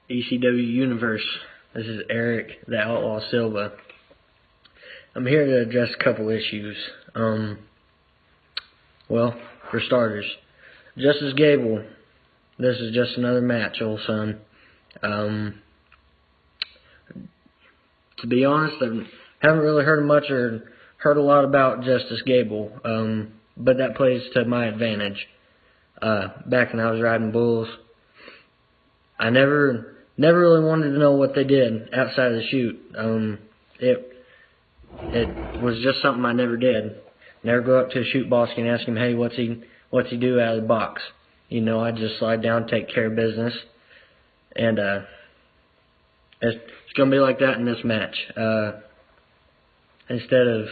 ECW Universe. This is Eric, the Outlaw Silva. I'm here to address a couple issues. Well, for starters, Justice Gable. This is just another match, old son. To be honest, I haven't really heard much or heard a lot about Justice Gable, but that plays to my advantage. Back when I was riding bulls, I never really wanted to know what they did outside of the shoot. It was just something I never did. Never go up to a shoot boss and ask him, hey, what's he do out of the box? You know, I just slide down, take care of business, and it's gonna be like that in this match. Instead of,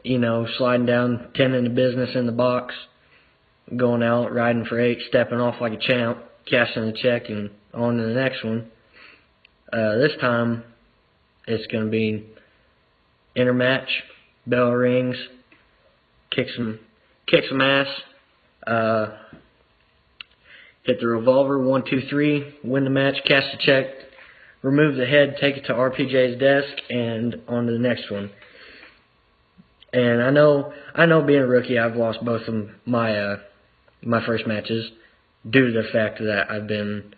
you know, sliding down, tending to business in the box, going out, riding for 8, stepping off like a champ, cashing the check, and on to the next one. This time, it's going to be intermatch, bell rings, kick some ass, hit the revolver, 1, 2, 3, win the match, cash the check, remove the head, take it to RPJ's desk, and on to the next one. And I know being a rookie, I've lost both of my first matches due to the fact that I've been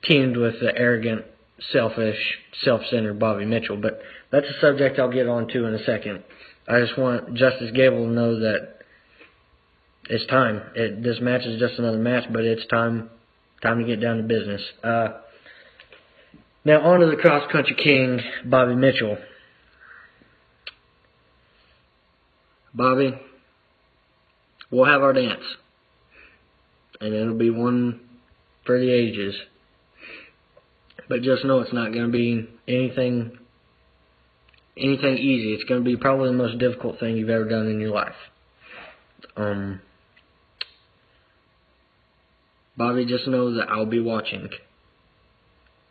teamed with the arrogant, selfish, self-centered Bobby Mitchell. But that's a subject I'll get on to in a second. I just want Justice Gable to know that it's time. This match is just another match, but it's time to get down to business. Now on to the cross-country king, Bobby Mitchell. Bobby, we'll have our dance, and it'll be one for the ages. But just know it's not going to be anything easy. It's going to be probably the most difficult thing you've ever done in your life. Bobby, just know that I'll be watching.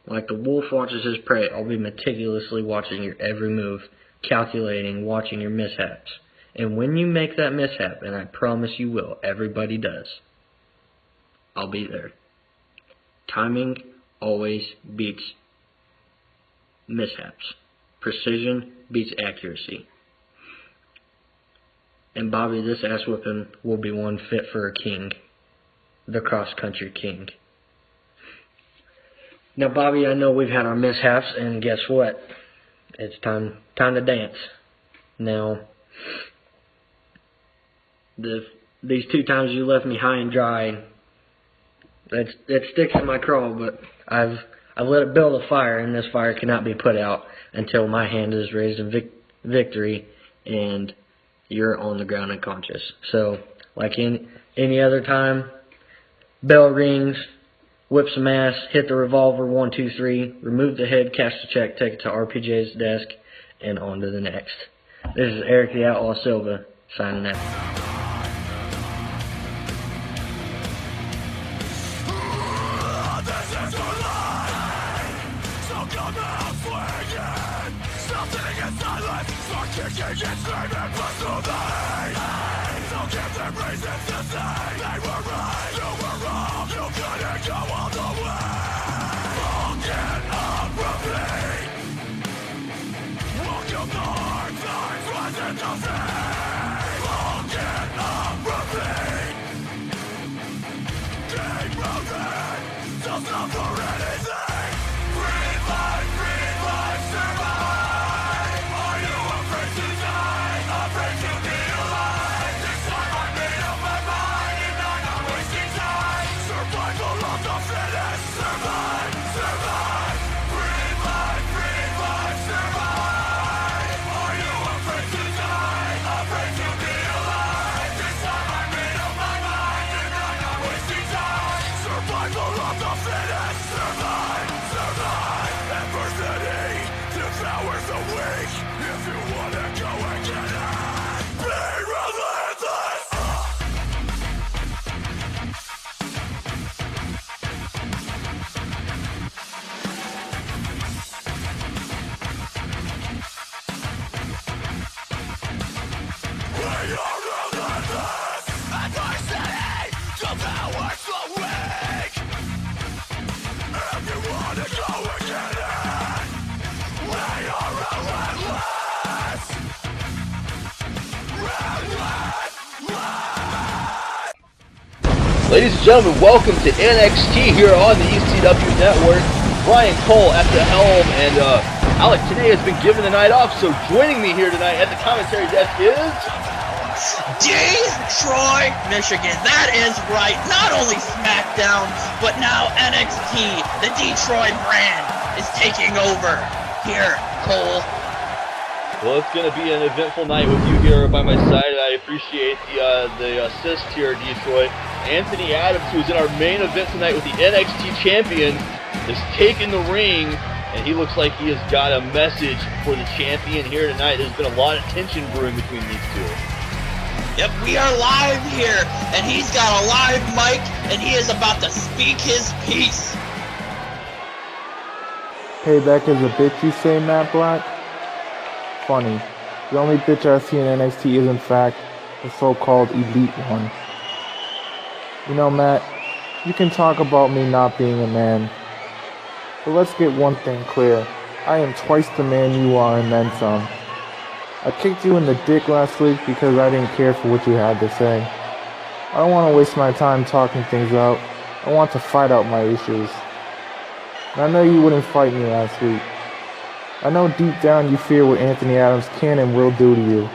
Like the wolf watches his prey, I'll be meticulously watching your every move, calculating, watching your mishaps. And when you make that mishap, and I promise you will, everybody does, I'll be there. Timing always beats mishaps. Precision beats accuracy. And Bobby, this ass whipping will be one fit for a king. The cross-country king. Now, Bobby, I know we've had our mishaps, and guess what? It's time to dance. Now, these 2 times you left me high and dry, that sticks in my craw, but I've let it build a fire, and this fire cannot be put out until my hand is raised in victory and you're on the ground unconscious. So, like any other time, bell rings, whip some ass, hit the revolver, 1, 2, 3, remove the head, cash the check, take it to RPJ's desk, and on to the next. This is Eric the Outlaw Silva, signing out. Kicking and screaming plus to the hate. Don't give them reasons to say they were right, you were wrong, you couldn't go all the way. Walking up repeat. Welcome the hard times, rising to feet. Walking up repeat. Keep moving, don't stop for anything. Breathe life, survive. Survival of the fittest, survive. gonna go and get it. We are relentless. Ladies and gentlemen, welcome to NXT here on the ECW-Network. Brian Cole at the helm, and Alec today has been given the night off, so joining me here tonight at the commentary desk is... Detroit, Michigan. That is right. Not only SmackDown, but now NXT, the Detroit brand, is taking over here, Cole. Well, it's going to be an eventful night with you here by my side, and I appreciate the assist here, Detroit. Anthony Adams, who's in our main event tonight with the NXT Champion, is taking the ring, and he looks like he has got a message for the champion here tonight. There's been a lot of tension brewing between these two. Yep, we are live here, and he's got a live mic, and he is about to speak his piece. Payback is a bitch, you say, Matt Black? Funny. The only bitch I see in NXT is, in fact, the so-called elite one. You know, Matt, you can talk about me not being a man, but let's get one thing clear. I am twice the man you are and then some. I kicked you in the dick last week because I didn't care for what you had to say. I don't want to waste my time talking things out. I want to fight out my issues. And I know you wouldn't fight me last week. I know deep down you fear what Anthony Adams can and will do to you.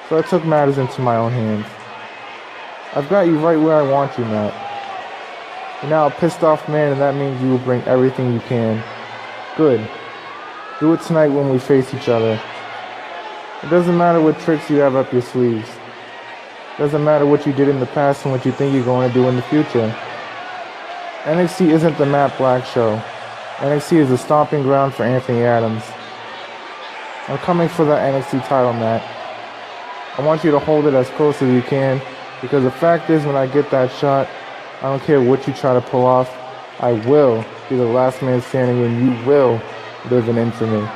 So I took matters into my own hands. I've got you right where I want you, Matt. You're now a pissed off man, and that means you will bring everything you can. Good. Do it tonight when we face each other. It doesn't matter what tricks you have up your sleeves. It doesn't matter what you did in the past and what you think you're going to do in the future. NXT isn't the Matt Black show. NXT is the stomping ground for Anthony Adams. I'm coming for that NXT title, Matt. I want you to hold it as close as you can, because the fact is, when I get that shot, I don't care what you try to pull off, I will be the last man standing and you will live in infamy.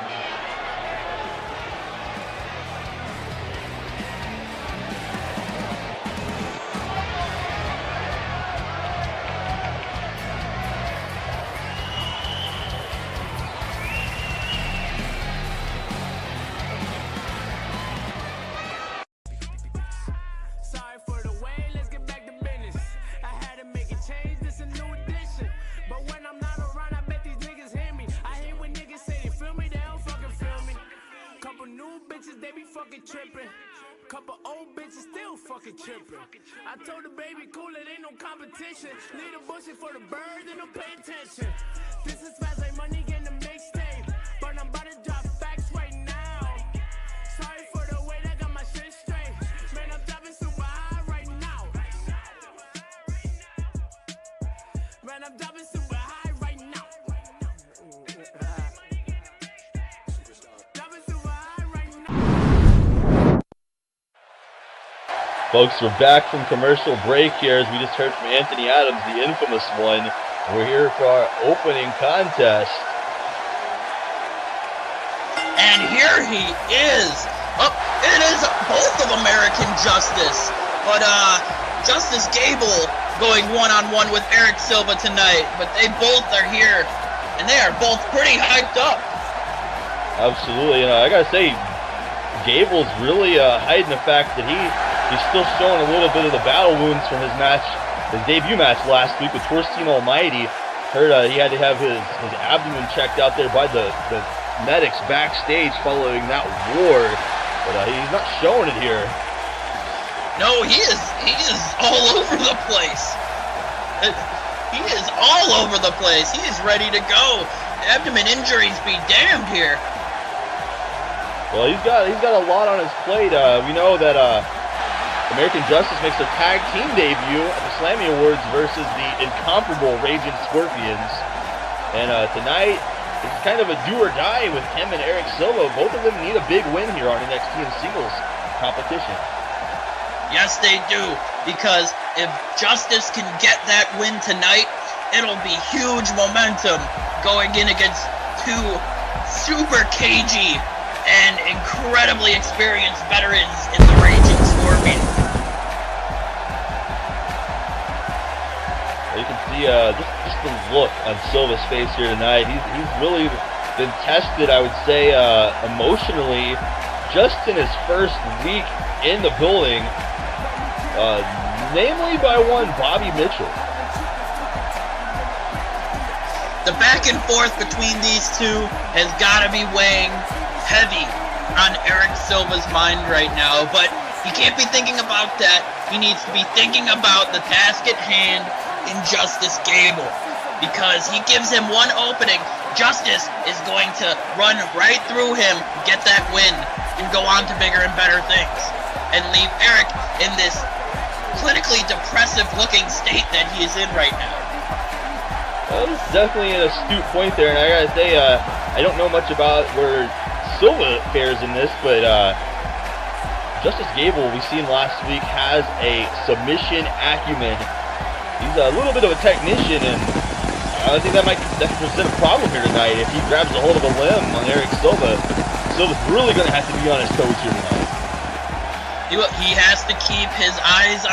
Couple old bitches still fucking tripping. I told the baby cool, it ain't no competition. Leave the bushes for the birds and don't pay attention. This is fast like money getting a mixtape, but I'm about to drop facts right now. Sorry for the way that got my shit straight. Man, I'm dropping super high right now. Man, I'm dropping super high right now. Folks, we're back from commercial break here as we just heard from Anthony Adams, the infamous one. We're here for our opening contest. And here he is. It is both of American Justice. But Justice Gable going one-on-one with Eric Silva tonight. But they both are here, and they are both pretty hyped up. Absolutely. I gotta say, Gable's really hiding the fact that he's still showing a little bit of the battle wounds from his debut match last week with Torjstein Almighty. Heard he had to have his abdomen checked out there by the medics backstage following that war, but he's not showing it here. No, he is all over the place. He is all over the place. He is ready to go. Abdomen injuries be damned here. Well, he's got a lot on his plate. We know that American Justice makes their tag team debut at the Slammy Awards versus the incomparable Raging Scorpions. And tonight, it's kind of a do or die with him and Eric Silva. Both of them need a big win here on NXT in singles competition. Yes, they do. Because if Justice can get that win tonight, it'll be huge momentum going in against two super cagey and incredibly experienced veterans in the Raging Scorpion. You can see just the look on Silva's face here tonight. He's really been tested, I would say, emotionally, just in his first week in the building, namely by one Bobby Mitchell. The back and forth between these two has got to be weighing heavy on Eric Silva's mind right now, but he can't be thinking about that. He needs to be thinking about the task at hand in Justice Gable, because he gives him one opening. Justice is going to run right through him, get that win, and go on to bigger and better things, and leave Eric in this clinically depressive looking state that he is in right now. Well, this is definitely an astute point there, and I gotta say, I don't know much about where Silva fares in this, but Justice Gable, we seen last week, has a submission acumen. He's a little bit of a technician, and I think that might present a problem here tonight. If he grabs a hold of a limb on Eric Silva, Silva's really going to have to be on his toes here tonight. He has to keep his eyes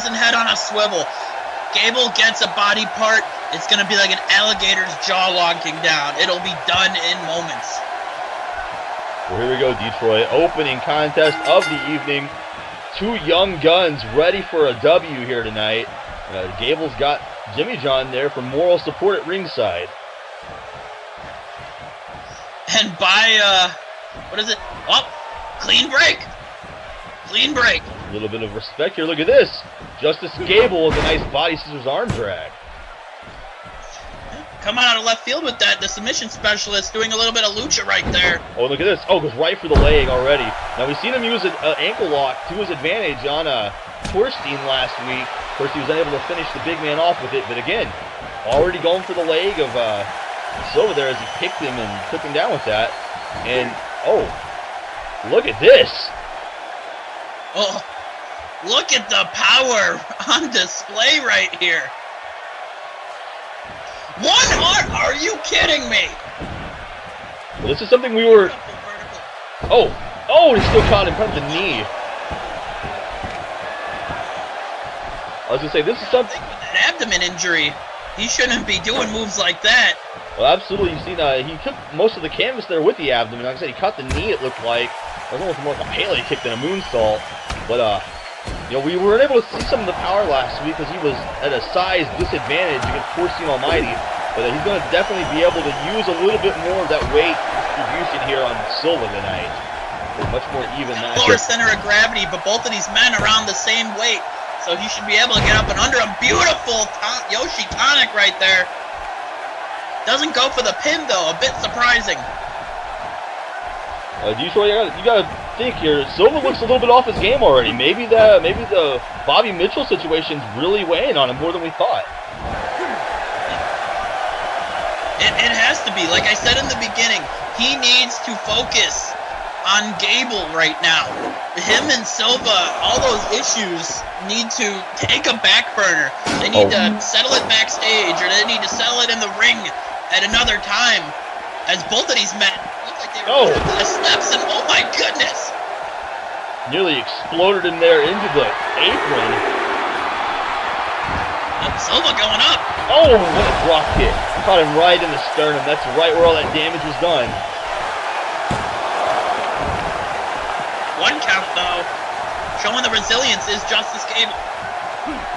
and head on a swivel. Gable gets a body part, it's going to be like an alligator's jaw locking down. It'll be done in moments. Well, here we go, Detroit. Opening contest of the evening. Two young guns ready for a W here tonight. Gable's got Jimmy John there for moral support at ringside. And by, what is it? Oh, clean break. Clean break. A little bit of respect here. Look at this. Justice Gable with a nice body scissors arm drag. Come out of left field with that. The submission specialist doing a little bit of lucha right there. Oh, look at this. Oh, goes right for the leg already. Now, we've seen him use an ankle lock to his advantage on Torjstein last week. Of course, he was unable to finish the big man off with it. But again, already going for the leg of Silva there as he kicked him and took him down with that. And, oh, look at this. Oh, look at the power on display right here. One arm? Are you kidding me? Well, this is something we were... Oh, he still caught in front of the knee. I was going to say, this is something... With that abdomen injury, he shouldn't be doing moves like that. Well, absolutely. You've seen, he took most of the canvas there with the abdomen. Like I said, he caught the knee, it looked like. It was almost more like a Pele kick than a moonsault. But, you know, we weren't able to see some of the power last week because he was at a size disadvantage against Torjstein Almighty. But he's going to definitely be able to use a little bit more of that weight distribution here on Silva tonight. Much more even matchup. Lower center of gravity, but both of these men around the same weight. So he should be able to get up and under him. Beautiful Yoshi tonic right there. Doesn't go for the pin, though. A bit surprising. Detroit, you gotta think here. Silva looks a little bit off his game already. Maybe the Bobby Mitchell situation's really weighing on him more than we thought. It has to be. Like I said in the beginning, he needs to focus on Gable right now. Him and Silva, all those issues need to take a back burner. They need to settle it backstage, or they need to settle it in the ring at another time. As both of these men look like they were going to the steps, and oh my goodness! Nearly exploded in there into the apron. Silva going up. Oh, what a drop kick. Caught him right in the sternum. That's right where all that damage was done. One count, though. Showing the resilience is Justice Gable.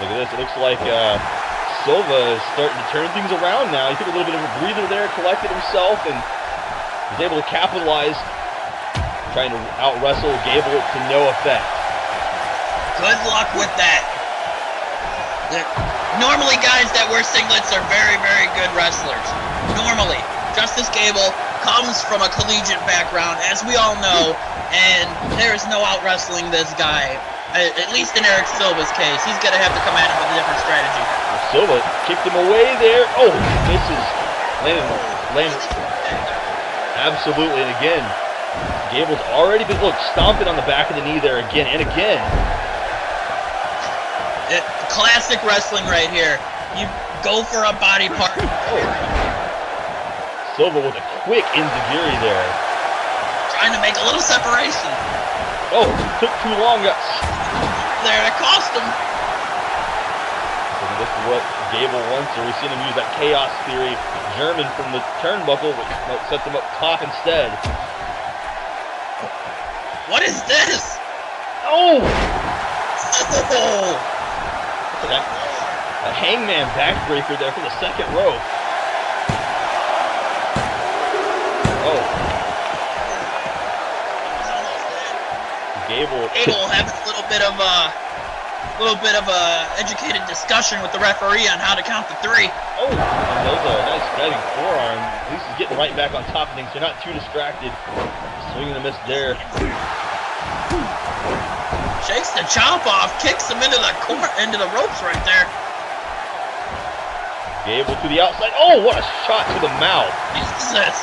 Look at this. It looks like Silva is starting to turn things around now. He took a little bit of a breather there, collected himself, and was able to capitalize, trying to out-wrestle Gable to no effect. Good luck with that. Normally, guys that wear singlets are very, very good wrestlers. Normally. Justice Gable comes from a collegiate background, as we all know, and there is no out-wrestling this guy. At least in Eric Silva's case. He's going to have to come at him with a different strategy. Silva kicked him away there. Oh, misses. Landed. Absolutely, and again, Gable's already been, stomping on the back of the knee there again and again. Classic wrestling right here. You go for a body part. Silva with a quick enziguri there. Trying to make a little separation. Oh, took too long. There, it cost him. So this is what Gable once, or we've seen him use that chaos theory German from the turnbuckle, which sets him up top instead. What is this? Oh! Oh! A hangman backbreaker there from the second rope. Oh. Gable having a little bit of a educated discussion with the referee on how to count to 3. Oh, and those are a nice driving forearm. At least he's getting right back on top of things. They're not too distracted. Swing and a miss there. Shakes the chop off, kicks him into the ropes right there. Gable to the outside. Oh, what a shot to the mouth. Jesus.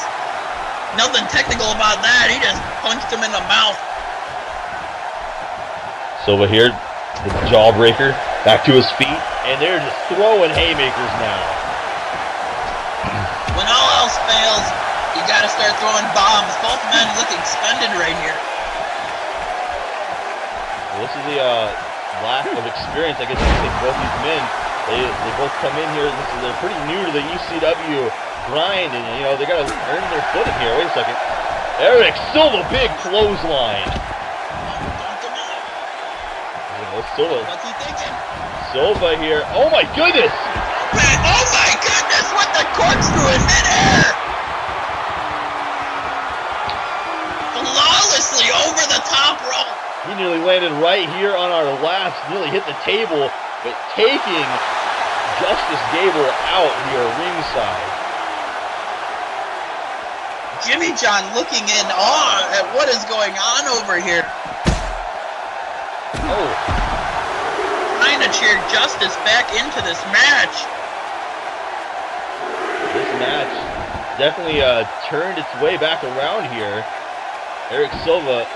Nothing technical about that. He just punched him in the mouth. Silva here, the jawbreaker, back to his feet, and they're just throwing haymakers now. When all else fails, you gotta start throwing bombs. Both men look expended right here. Well, this is the lack of experience, I guess you could say, both these men. They both come in here, they're pretty new to the ECW grind, and you know, they gotta earn their footing here. Wait a second. Eric Silva, big clothesline. What's he thinking? Silva here. Oh my goodness! Oh my goodness! What the corkscrew in midair! Flawlessly over the top rope. He nearly landed right here on our laps, nearly hit the table, but taking Justice Gable out here ringside. Jimmy John looking in awe at what is going on over here. Oh. Trying to cheer Justice back into this match. This match definitely turned its way back around here. Eric Silva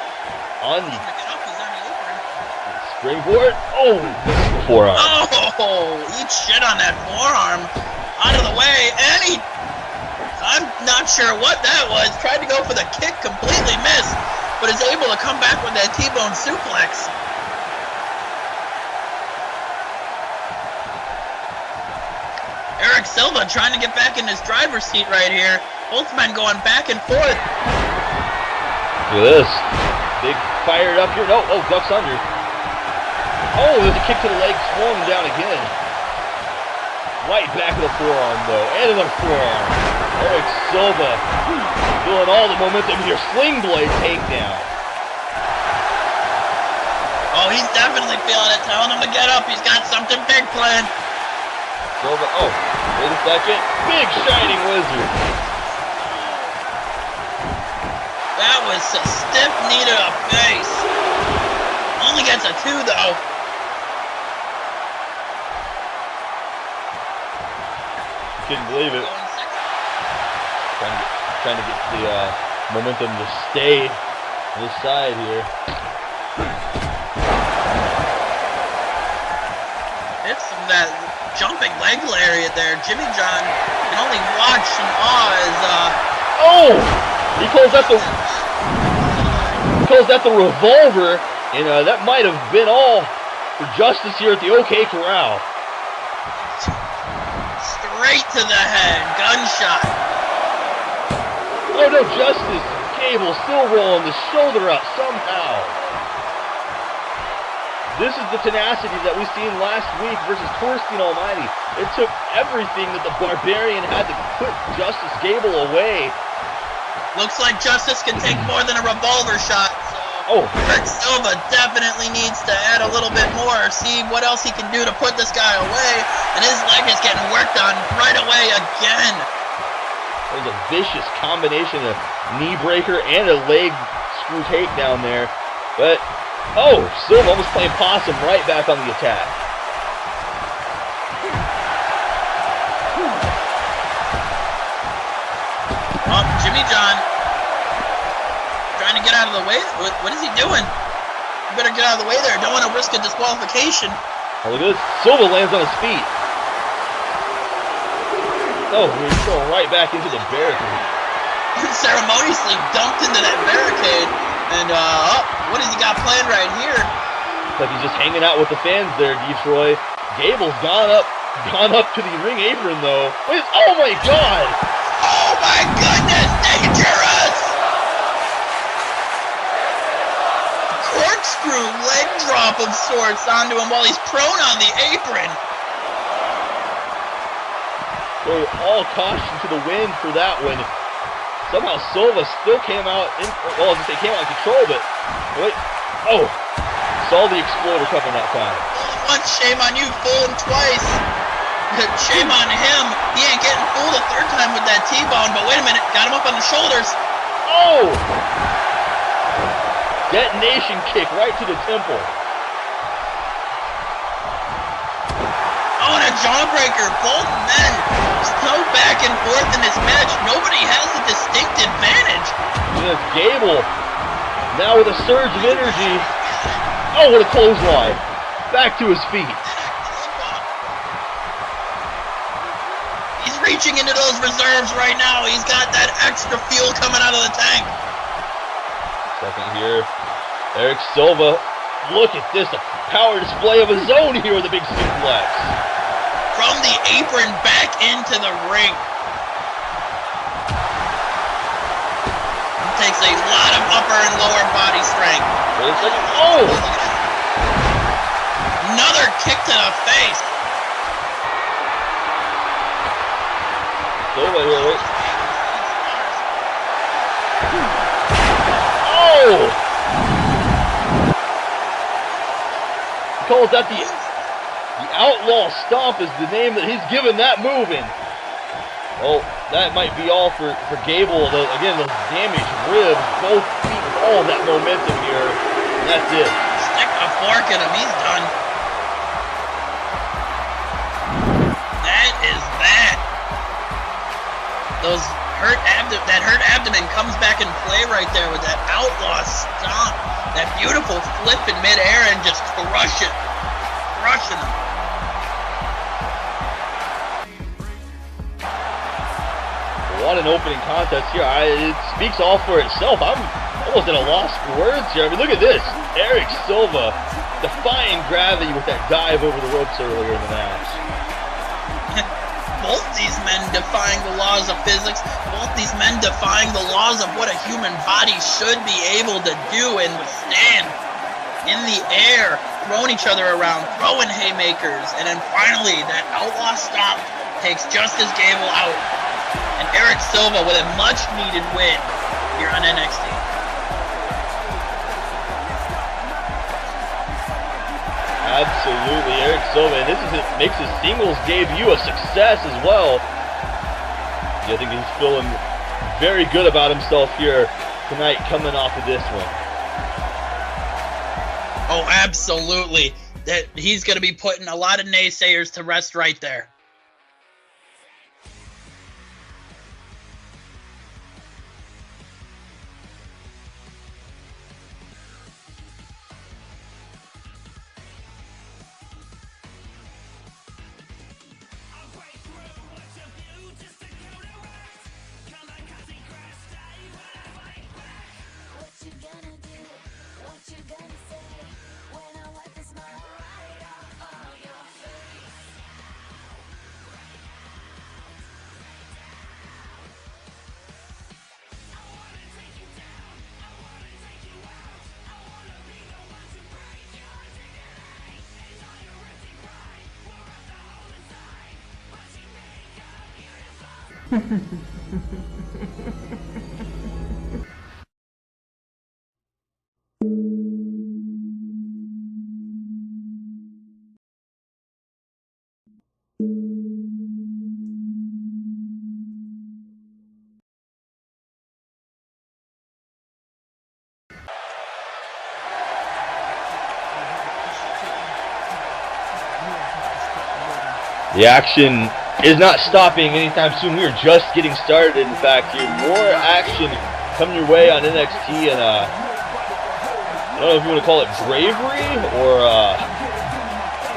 on the springboard. Oh, missed the forearm. Oh, eat shit on that forearm. Out of the way, and I'm not sure what that was. Tried to go for the kick, completely missed, but is able to come back with that T-bone suplex. Eric Silva trying to get back in his driver's seat right here. Both men going back and forth. Look at this. Big fired up here. No, oh, ducks under. Oh, there's a kick to the leg, slowing him down again. Right back of the forearm, though. And another forearm. Eric Silva feeling all the momentum here. Sling blade takedown. Oh, he's definitely feeling it. Telling him to get up. He's got something big planned. Silva, oh, wait a second. Big shining wizard. That was a stiff knee to the face. Only gets a 2 though. Couldn't believe it. Trying to get the momentum to stay on this side here. It's that jumping leg lariat there. Jimmy John can only watch in awe as oh! He calls that the revolver, and that might have been all for Justice here at the OK Corral. Straight to the head, gunshot. Oh no, Justice Gable still rolling the shoulder up somehow. This is the tenacity that we seen last week versus Torjstein Almighty. It took everything that the Barbarian had to put Justice Gable away. Looks like Justice can take more than a revolver shot. So Eric Silva definitely needs to add a little bit more, see what else he can do to put this guy away. And his leg is getting worked on right away again. There's a vicious combination of knee breaker and a leg screw takedown there. But oh, Silva almost playing possum right back on the attack. Oh, Jimmy John trying to get out of the way. What is he doing? You better get out of the way there. Don't want to risk a disqualification. Oh, look at this. Silva lands on his feet. Oh, he's going right back into the barricade. Ceremoniously dumped into that barricade. And, what has he got planned right here? Looks like he's just hanging out with the fans there, Detroit. Gable's gone up gone up to the ring apron though. Wait, oh my god! Oh my goodness, dangerous! Corkscrew leg drop of sorts onto him while he's prone on the apron. So all caution to the wind for that one. Somehow Silva still came out in, well, I was gonna say came out in control, but wait, oh, saw the exploder coming that time. Once, shame on you, fool him twice. Shame on him, he ain't getting fooled a third time with that T-bone, but wait a minute, got him up on the shoulders. Oh! Detonation kick right to the temple. Oh, and a jawbreaker, both men so back and forth in this match, nobody has a distinct advantage. Yes, Gable, now with a surge of energy. Oh, what a clothesline. Back to his feet. He's reaching into those reserves right now. He's got that extra fuel coming out of the tank. Second here, Eric Silva. Look at this, a power display of his own here with a big suplex. From the apron back into the ring. It takes a lot of upper and lower body strength. Wait a second. Oh! Another kick to the face. Silva here, wait. Oh! He calls that the Outlaw Stomp is the name that he's given that move in. Oh, that might be all for Gable. Again, those damaged ribs, both feet with all that momentum here. And that's it. Stick a fork in him, he's done. That is that. That hurt abdomen comes back in play right there with that Outlaw Stomp. That beautiful flip in midair and just crushing him. What an opening contest here. It speaks all for itself. I'm almost at a loss for words here. I mean, look at this. Eric Silva defying gravity with that dive over the ropes earlier in the match. Both these men defying the laws of physics. Both these men defying the laws of what a human body should be able to do and withstand. In the air, throwing each other around, throwing haymakers, and then finally that Outlaw Stomp takes Justice Gable out. And Eric Silva with a much-needed win here on NXT. Absolutely, Eric Silva, and makes his singles debut a success as well. I think he's feeling very good about himself here tonight, coming off of this one. Oh, absolutely. That he's going to be putting a lot of naysayers to rest right there. The action is not stopping anytime soon. We are just getting started, in fact, here. More action coming your way on NXT, and I don't know if you want to call it bravery or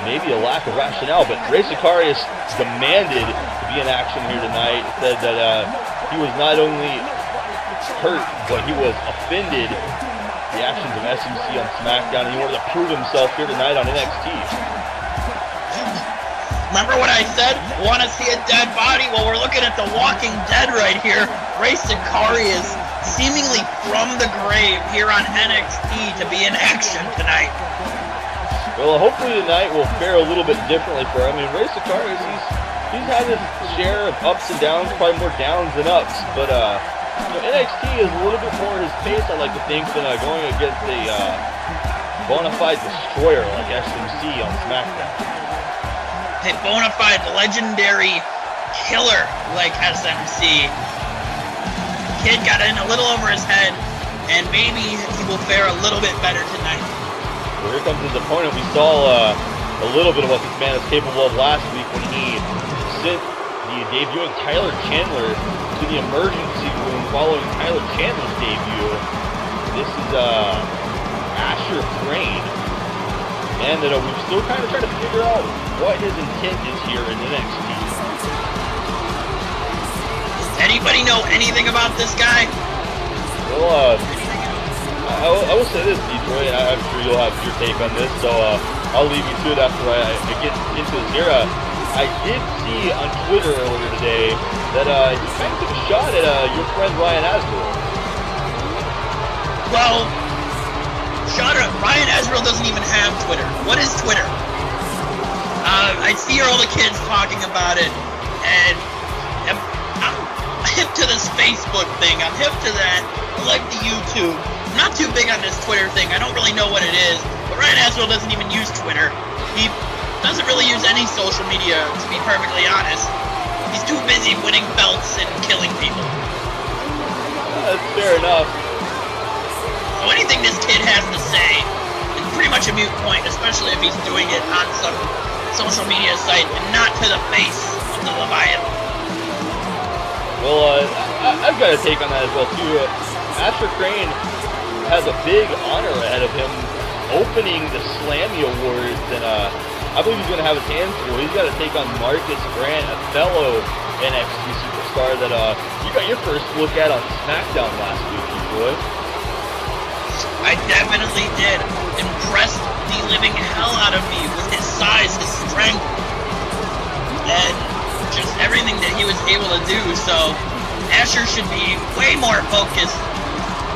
maybe a lack of rationale, but Sicarius demanded to be in action here tonight. Said that he was not only hurt, but he was offended at the actions of SEC on SmackDown, and he wanted to prove himself here tonight on NXT. Remember what I said? Want to see a dead body? Well, we're looking at the Walking Dead right here. Sicarius, seemingly from the grave here on NXT to be in action tonight. Well, hopefully tonight will fare a little bit differently for him. I mean, Sicarius, he's had his share of ups and downs, probably more downs than ups. But NXT is a little bit more his pace, I like to think, than going against a bona fide destroyer like SMC on SmackDown. A bona fide legendary killer like SMC. Kid got in a little over his head, and maybe he will fare a little bit better tonight. Well, here comes his opponent. We saw a little bit of what this man is capable of last week when he sent the debuting Tyler Chandler to the emergency room following Tyler Chandler's debut. This is Crayne. And we're still kind of trying to figure out what his intent is here in NXT. Does anybody know anything about this guy? Well, I will say this, Detroit, and I'm sure you'll have your take on this, so I'll leave you to it after I get into this here. I did see on Twitter earlier today that you kind of took a shot at your friend Ryan Asriel. Well, Ryan Asriel doesn't even have Twitter. What is Twitter? I see all the kids talking about it, and I'm hip to this Facebook thing. I'm hip to that. I like the YouTube. I'm not too big on this Twitter thing. I don't really know what it is. But Ryan Asriel doesn't even use Twitter. He doesn't really use any social media, to be perfectly honest. He's too busy winning belts and killing people. That's fair enough. So anything this kid has to say is pretty much a moot point, especially if he's doing it on some social media site and not to the face of the Leviathan. Well, I've got a take on that as well, too. Crayne has a big honor ahead of him opening the Slammy Awards, and I believe he's going to have his hands full. He's got to take on Marcus Grant, a fellow NXT superstar that you got your first look at on SmackDown last week, boy. I definitely did. Impressed the living hell out of me with his size, his strength, and just everything that he was able to do. So Asher should be way more focused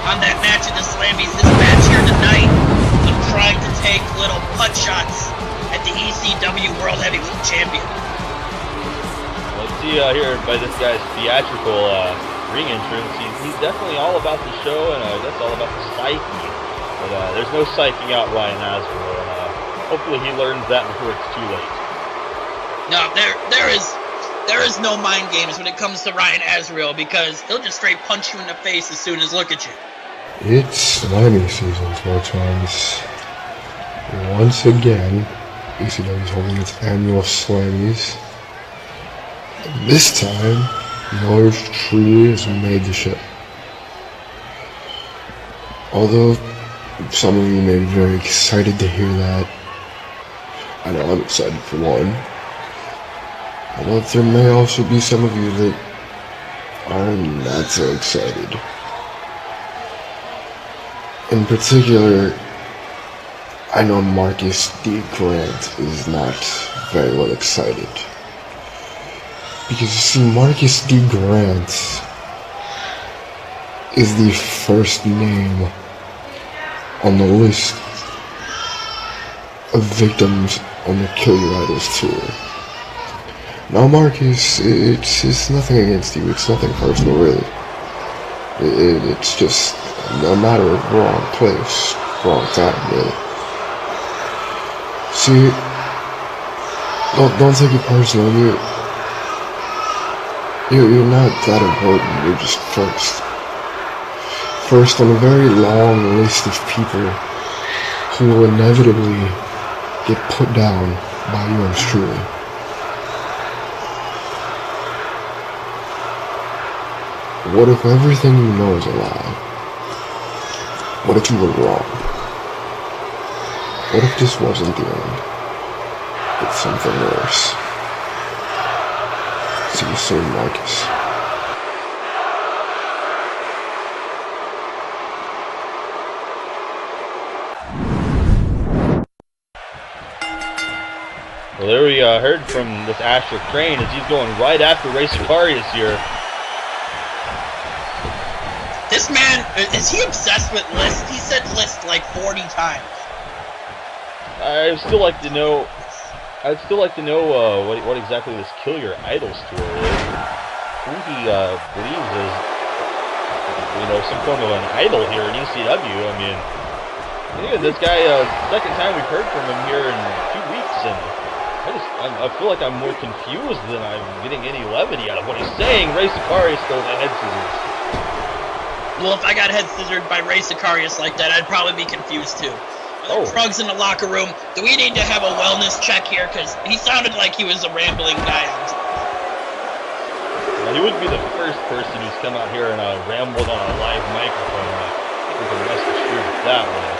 on that match of the Slammies. This match here tonight, I'm trying to take little putt shots at the ECW World Heavyweight Champion. Let's see here by this guy's theatrical ring entrance. He's definitely all about the show, and that's all about the psyche. But there's no psyching out Ryan Asriel, and hopefully he learns that before it's too late. No, there is no mind games when it comes to Ryan Asriel, because he'll just straight punch you in the face as soon as look at you. It's Slammy season, Torjstein. Once again, ECW is holding its annual Slammies. And this time, yours truly has made the show. Although some of you may be very excited to hear that, I know I'm excited for one. Although there may also be some of you that are not so excited. In particular, I know Marcus D. Grant is not very well excited. Because you see, Marcus D. Grant is the first name on the list of victims on the Kill Your Idols tour. Now Marcus, it's nothing against you, it's nothing personal really. It's just a matter of wrong place, wrong time really. See, don't take it personal, you're not that important, you're just first on a very long list of people who will inevitably get put down by yours truly. What if everything you know is a lie? What if you were wrong? What if this wasn't the end, but something worse? See you soon, Marcus. Well, there we heard from this Asher Crayne as he's going right after Sicarius here. This man, is he obsessed with lists? He said list like 40 times. I'd still like to know what exactly this Kill Your Idol story is. Who he believes is, some form of an idol here in ECW. I mean, this guy, second time we've heard from him here in 2 weeks, and I feel like I'm more confused than I'm getting any levity out of what he's saying. Sicarius throws a head scissors. Well, if I got head scissored by Sicarius like that, I'd probably be confused too. Drugs in the locker room. Do we need to have a wellness check here? Because he sounded like he was a rambling guy. Well, he wouldn't be the first person who's come out here and rambled on a live microphone. I think we can rest assured of that one.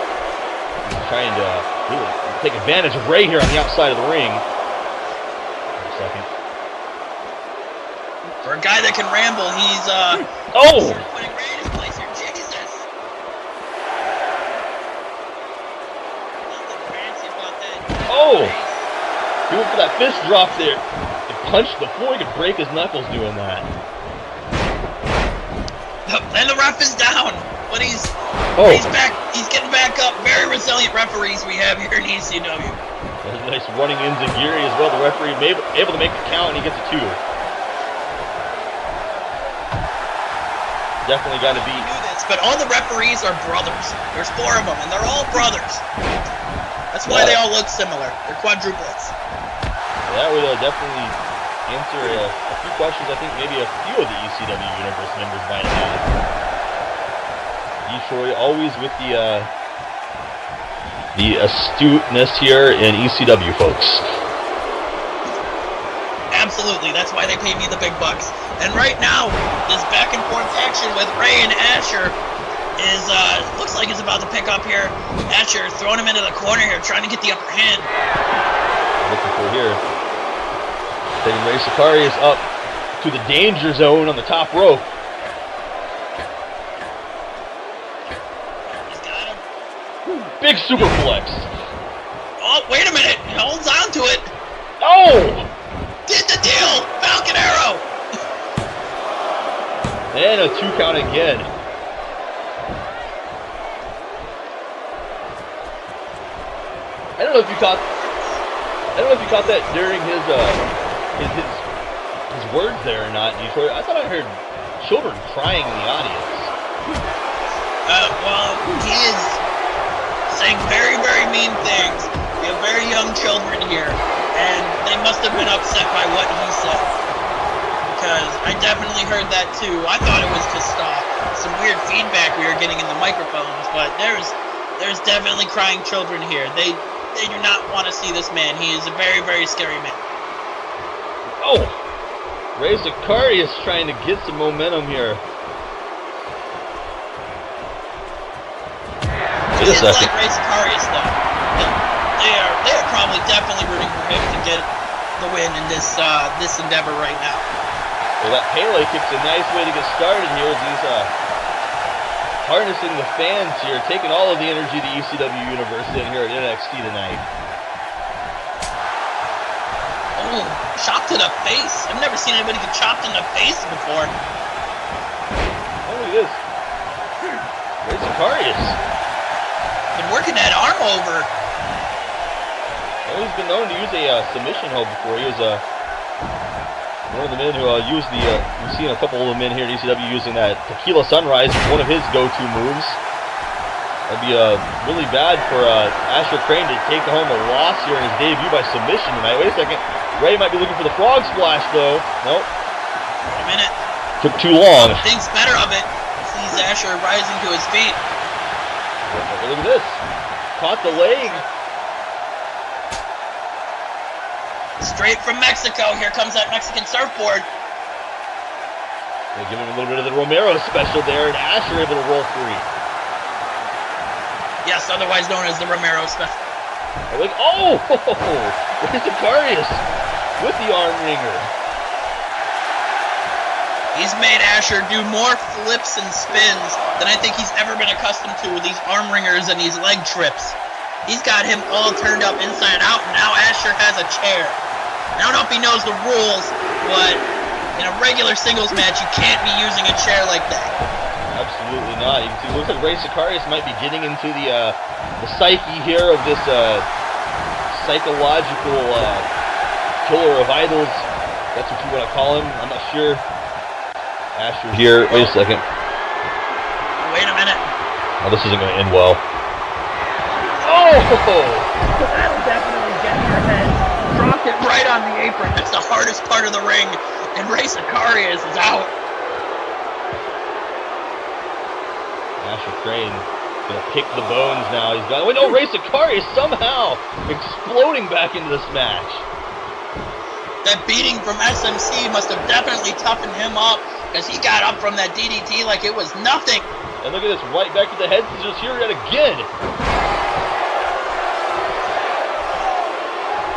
He's trying to really take advantage of Ray here on the outside of the ring. For a second. For a guy that can ramble, he's putting Ray in his place here. Jesus. Nothing fancy about that. He went for that fist drop there. He punched the floor. He could break his knuckles doing that. And the ref is down, but he's back. He's getting back up. Very resilient referees we have here in ECW. There's a nice running enziguri as well. The referee able to make the count, and he gets a 2. Definitely got to be. But all the referees are brothers. There's 4 of them, and they're all brothers. That's why they all look similar. They're quadruplets. That would definitely answer a few questions I think maybe a few of the ECW Universe members might have. Detroit always with the astuteness here in ECW, folks. Absolutely, that's why they pay me the big bucks. And right now, this back and forth action with Ray and Asher is, looks like it's about to pick up here. Asher throwing him into the corner here, trying to get the upper hand. Looking for here. Taking Sicarius up to the danger zone on the top rope. He's got him. Big superplex. Oh, wait a minute. He holds on to it. Oh! Did the deal! Falcon Arrow! And a 2 count again. I don't know if you caught that during his words there or not, Detroit. I thought I heard children crying in the audience. Well, he is saying very, very mean things. We have very young children here, and they must have been upset by what he said. Because I definitely heard that too. I thought it was just some weird feedback we were getting in the microphones, but there's definitely crying children here. They do not want to see this man. He is a very, very scary man. Oh! Sicarius trying to get some momentum here. Just a second. Like Sicarius though. They are probably definitely rooting for him to get the win in this endeavor right now. Well, that Pele kick's a nice way to get started here as he's harnessing the fans here, taking all of the energy the ECW Universe in here at NXT tonight. Oh, chopped to the face. I've never seen anybody get chopped in the face before. Oh, look at this. Sicarius. Been working that arm over. Well, he's been known to use a submission hold before. He was one of the men who used the, we've seen a couple of the men here at ECW using that Tequila Sunrise, one of his go-to moves. That'd be really bad for Asher Crayne to take home a loss here in his debut by submission tonight. Wait a second. Ray might be looking for the frog splash, though. Nope. Wait a minute. Took too long. Thinks better of it. Sees Asher rising to his feet. Look at this. Caught the leg. Straight from Mexico. Here comes that Mexican surfboard. They give him a little bit of the Romero special there, and Asher able to roll free. Yes, otherwise known as the Romero special. Like, oh! There's Sicarius with the arm wringer. He's made Asher do more flips and spins than I think he's ever been accustomed to with these arm ringers and these leg trips. He's got him all turned up inside out, and now Asher has a chair. I don't know if he knows the rules, but in a regular singles match, you can't be using a chair like that. Absolutely not. You can see, it looks like Ray Sicarius might be getting into the psyche here of this psychological killer of idols. That's what you want to call him. I'm not sure. Asher here. Wait a second. Wait a minute. Oh, this isn't going to end well. Oh! That'll definitely get in your head. Dropped it right on the apron. That's the hardest part of the ring. And Ray Sicarius is out. Asher Crayne gonna pick the bones now. He's got. Wait, no, Ray Sicarius somehow exploding back into this match. That beating from SMC must have definitely toughened him up, because he got up from that DDT like it was nothing. And look at this, right back to the head scissors here yet again.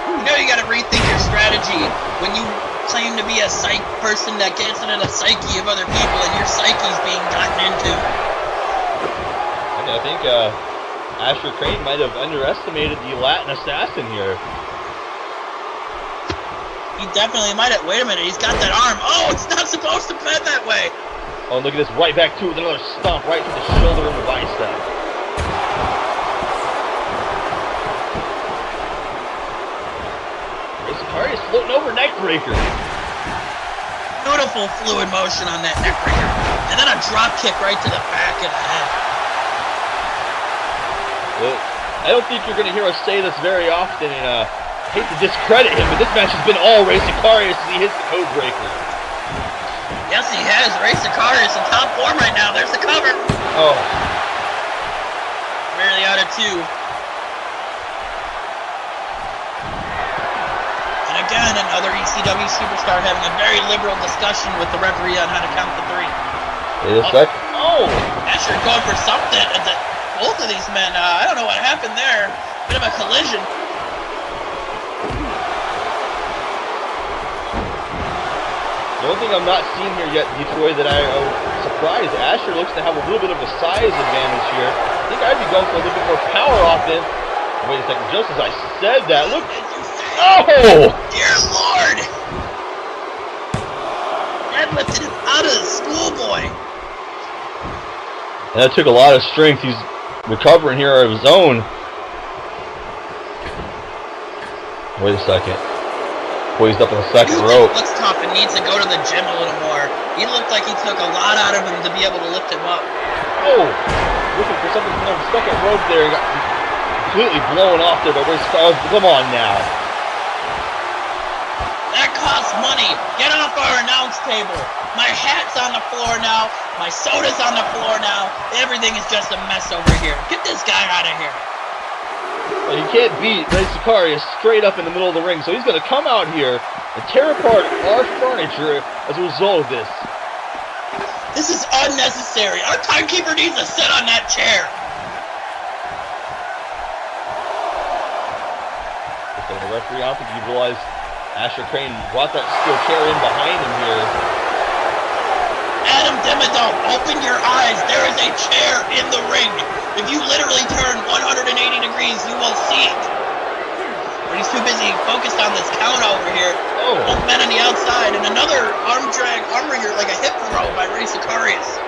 You know you gotta rethink your strategy when you claim to be a psych person that gets into the psyche of other people and your psyche's being gotten into. I think Asher Crayne might have underestimated the Latin assassin here. He definitely might have. Wait a minute, he's got that arm. Oh, it's not supposed to bend that way. Oh, look at this, right back to it with another stomp right to the shoulder and the bicep. Ray Sicarius floating over neckbreaker. Beautiful fluid motion on that neckbreaker. And then a drop kick right to the back of the head. I don't think you're going to hear us say this very often, and I hate to discredit him, but this match has been all Ray Sicarius as he hits the code breaker. Yes, he has. Ray Sicarius in top form right now. There's the cover. Oh. Barely out of two. And again, another ECW superstar having a very liberal discussion with the referee on how to count the three. Wait a sec. Oh, Asher going for something. Both of these men, I don't know what happened there. Bit of a collision. The only thing I'm not seeing here yet, Detroit, that I'm surprised, Asher looks to have a little bit of a size advantage here. I think I'd be going for a little bit more power offense. Wait a second, just as I said that, look. Oh! Dear Lord! Deadlifted him out of the schoolboy. And that took a lot of strength. He's recovering here of his own. Wait a second. Poised up on the second rope. Looks tough and needs to go to the gym a little more. He looked like he took a lot out of him to be able to lift him up. Oh! Looking for something from the second rope there. He got completely blown off there by Ray Sicarius. Come on now. That costs money. Get off our announce table. My hat's on the floor now. My soda's on the floor now. Everything is just a mess over here. Get this guy out of here. Well, he can't beat Ray Sicarius straight up in the middle of the ring, so he's going to come out here and tear apart our furniture as a result of this. This is unnecessary. Our timekeeper needs to sit on that chair. The referee, I don't think he realized Asher Crayne brought that steel chair in behind him here. Adam Dimmadome, open your eyes. There is a chair in the ring. If you literally turn 180 degrees, you will see it. But he's too busy focused on this count over here. Oh. Both men on the outside, and another arm drag, arm ringer, like a hip throw by Ray Sicarius.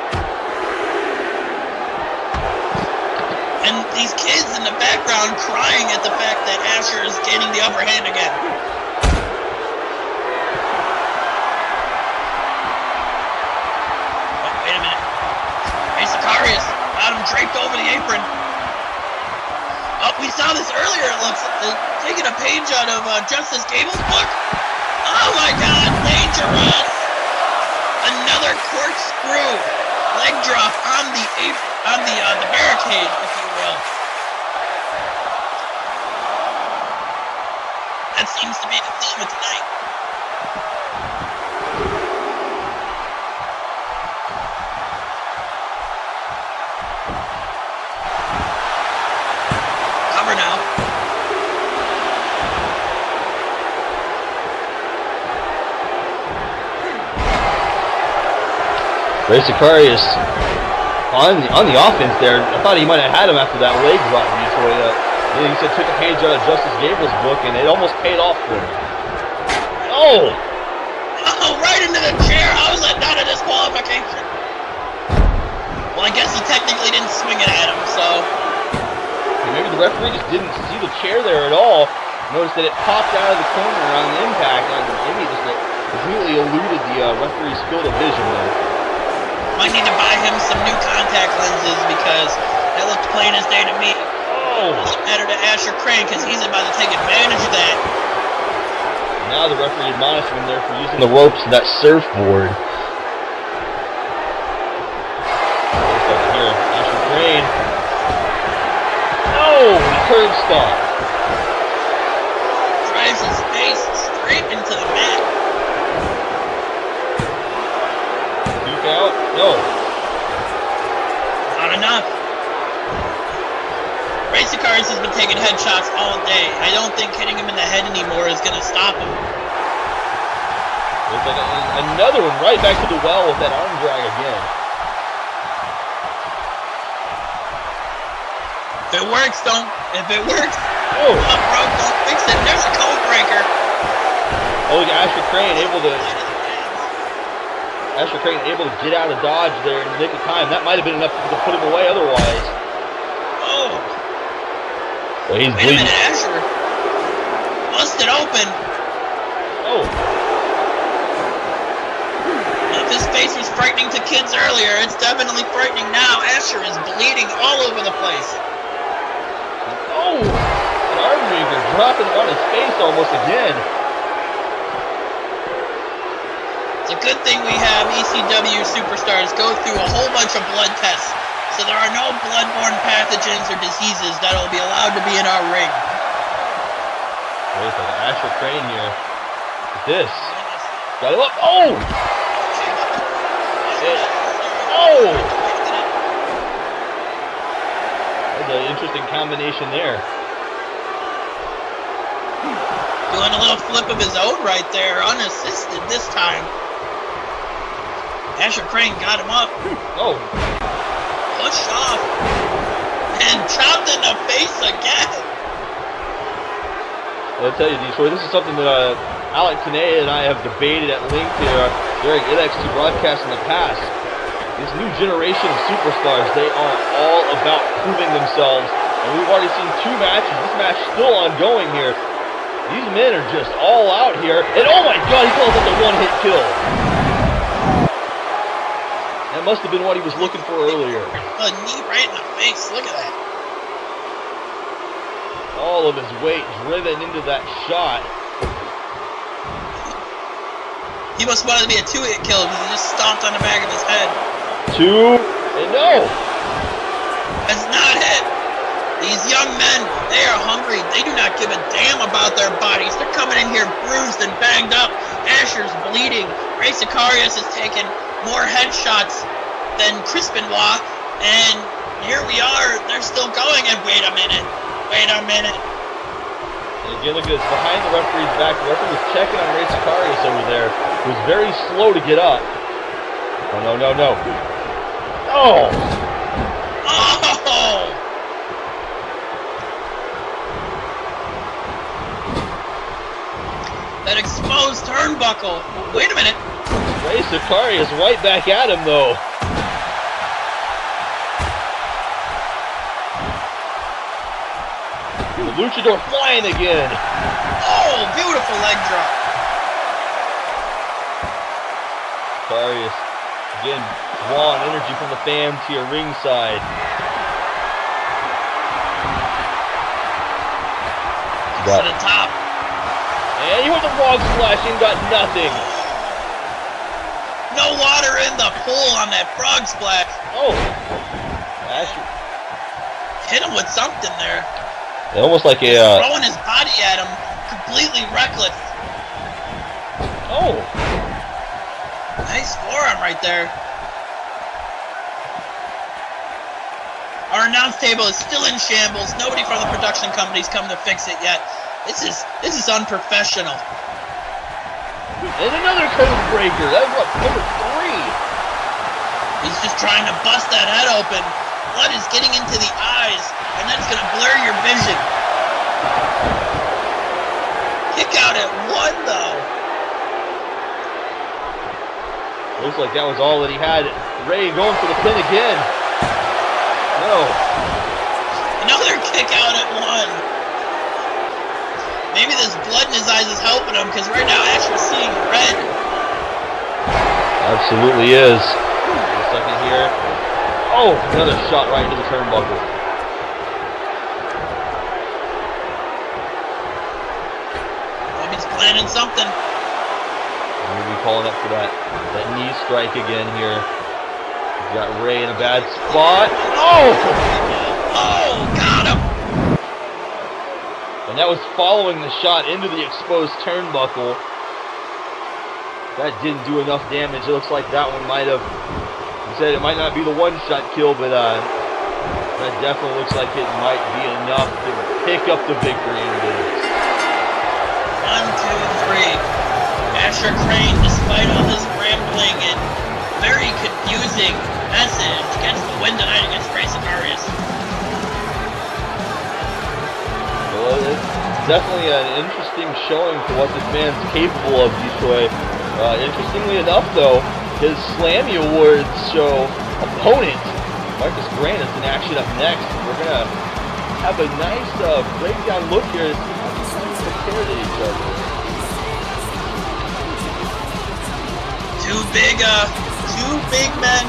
And these kids in the background crying at the fact that Asher is gaining the upper hand again. Wait a minute. Ray Sicarius got him draped over the apron. Oh, we saw this earlier. It looks like taking a page out of Justice Gable's book. Oh my God, dangerous! Another corkscrew leg drop on the barricade, if you will. That seems to be the theme of tonight. Cover now. Ray Sicarius on the offense there. I thought he might have had him after that leg drop. He said took a page out of Justice Gable's book, and it almost paid off for him. Oh! Oh, right into the chair. How is that not a disqualification? Well, I guess he technically didn't swing it at him, so... Maybe the referee just didn't see the chair there at all. Noticed that it popped out of the corner on the impact, and maybe just completely eluded the referee's field of vision there. Might need to buy him some new contact lenses because that looked plain as day to me. Oh! Doesn't matter to Asher Crayne because he's about to take advantage of that. Now the referee admonished him there for using the ropes and that surfboard. Here, Asher Crayne. No! Curb stop. Drives his face straight into the mat. Duke out? No. Not enough. Sicarius has been taking headshots all day. I don't think hitting him in the head anymore is going to stop him. Looks like another one right back to the well with that arm drag again. If it works, don't. If it works, oh, bro, don't fix it. There's a code breaker. Oh, look at Asher Crayne able to get out of dodge there in the nick of time. That might have been enough to put him away otherwise. Oh. Well, he's Wait bleeding. a minute, Asher. Busted open. Oh. If his face was frightening to kids earlier, it's definitely frightening now. Asher is bleeding all over the place. Oh! An arm breaker dropping on his face almost again. It's a good thing we have ECW superstars go through a whole bunch of blood tests, so there are no bloodborne pathogens or diseases that will be allowed to be in our ring. Wait a second, Asher Crayne here. This. Got him up. Oh! Oh! That's an interesting combination there. Doing a little flip of his own right there, unassisted this time. Asher Crayne got him up. Oh. Pushed off. And chopped in the face again. I'll tell you, Detroit, this is something that Alec Tanea and I have debated at length here during NXT broadcasts in the past. This new generation of superstars, they are all about proving themselves. And we've already seen 2 matches. This match still ongoing here. These men are just all out here. And oh my god, he calls it the one-hit kill. That must have been what he was looking for earlier. A knee right in the face. Look at that. All of his weight driven into that shot. He must want it to be a 2-hit kill because he just stomped on the back of his head. 2, and no! That's not it. These young men, they are hungry. They do not give a damn about their bodies. They're coming in here bruised and banged up. Asher's bleeding. Sicarius has taken more headshots than Chris Benoit. And here we are. They're still going. And wait a minute. Wait a minute. And again, look at this. Behind the referee's back, the referee was checking on Sicarius over there. He was very slow to get up. Oh, no, no, no. Oh! Oh! That exposed turnbuckle. Wait a minute. Sicarius right back at him, though. The luchador flying again. Oh, beautiful leg drop. Sicarius again drawing energy from the fans here ringside. To the top. And he went the frog splash and got nothing. No water in the pool on that frog splash. Oh. Asher. Hit him with something there. Almost like a... throwing his body at him. Completely reckless. Oh. Nice forearm right there. Our announce table is still in shambles. Nobody from the production company's come to fix it yet. This is unprofessional. And another code breaker. That was what, number 3. He's just trying to bust that head open. Blood is getting into the eyes, and that's gonna blur your vision. Kick out at 1 though. Looks like that was all that he had. Ray going for the pin again. No. Another kick out at 1. Maybe this blood in his eyes is helping him, because right now Asher's seeing red. Absolutely is. A second here. Oh, another shot right into the turnbuckle. He's planning something. We'll be calling up for that knee strike again here. We've got Ray in a bad spot. Oh! Oh, got him! And that was following the shot into the exposed turnbuckle. That didn't do enough damage. It looks like that one might have, you said it might not be the one-shot kill, but that definitely looks like it might be enough to pick up the victory in this. 1, 2, 3. Asher Crayne, despite all his rambling and very confusing message, gets the win tonight against Sicarius. Well, it's definitely an interesting showing for what this man's capable of, Detroit. Interestingly enough, though, his Slammy Awards show opponent, Marcus Grant, is in action up next. We're going to have a nice breakdown look here to see how these guys compare to each other. Two big men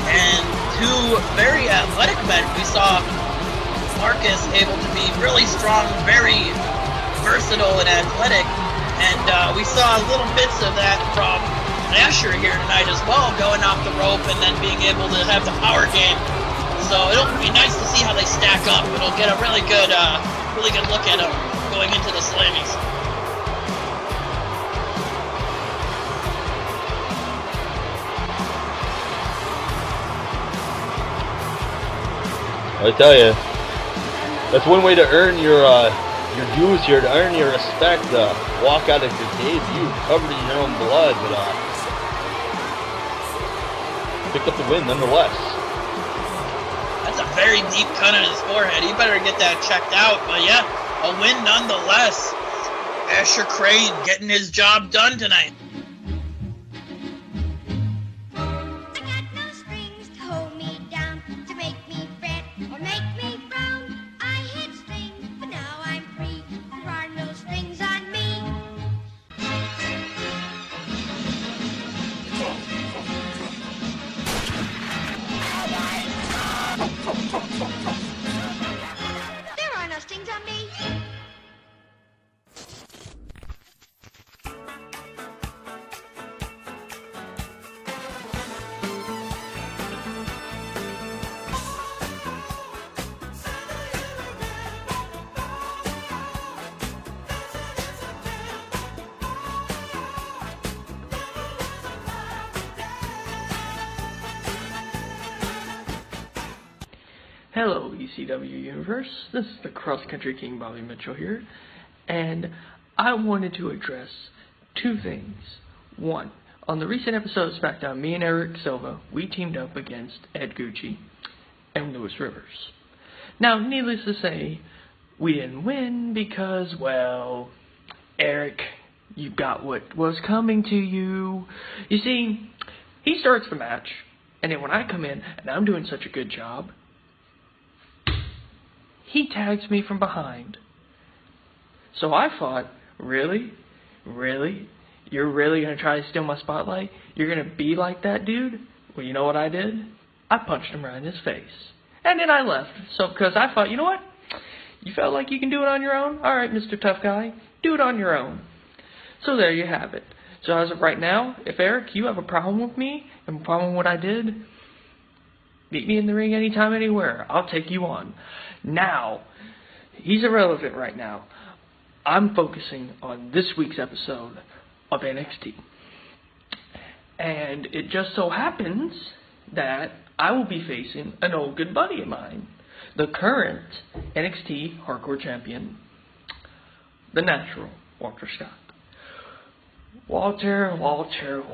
and two very athletic men. We saw Marcus able to be really strong, very versatile and athletic, and we saw little bits of that from Asher here tonight as well, going off the rope and then being able to have the power game. So it'll be nice to see how they stack up. It'll get a really good look at them going into the Slammies. I tell you, that's one way to earn your dues here, to earn your respect. Walk out of your debut covered in your own blood, but picked up the win nonetheless. That's a very deep cut on his forehead. He better get that checked out. But yeah, a win nonetheless. Asher Crayne getting his job done tonight. Hello, ECW Universe. This is the Cross Country King, Bobby Mitchell here, and I wanted to address two things. One, on the recent episode of SmackDown, me and Eric Silva, we teamed up against Ed Gucci and Lewis Rivers. Now, needless to say, we didn't win because, well, Eric, you got what was coming to you. You see, he starts the match, and then when I come in and I'm doing such a good job, he tags me from behind. So I thought, really? Really? You're really going to try to steal my spotlight? You're going to be like that dude? Well, you know what I did? I punched him right in his face. And then I left. So, because I thought, you know what? You felt like you can do it on your own? All right, Mr. Tough Guy. Do it on your own. So there you have it. So as of right now, if Eric, you have a problem with me and a problem with what I did, meet me in the ring anytime, anywhere. I'll take you on. Now, he's irrelevant right now. I'm focusing on this week's episode of NXT. And it just so happens that I will be facing an old good buddy of mine, the current NXT Hardcore Champion, the natural Walter Scott. Walter.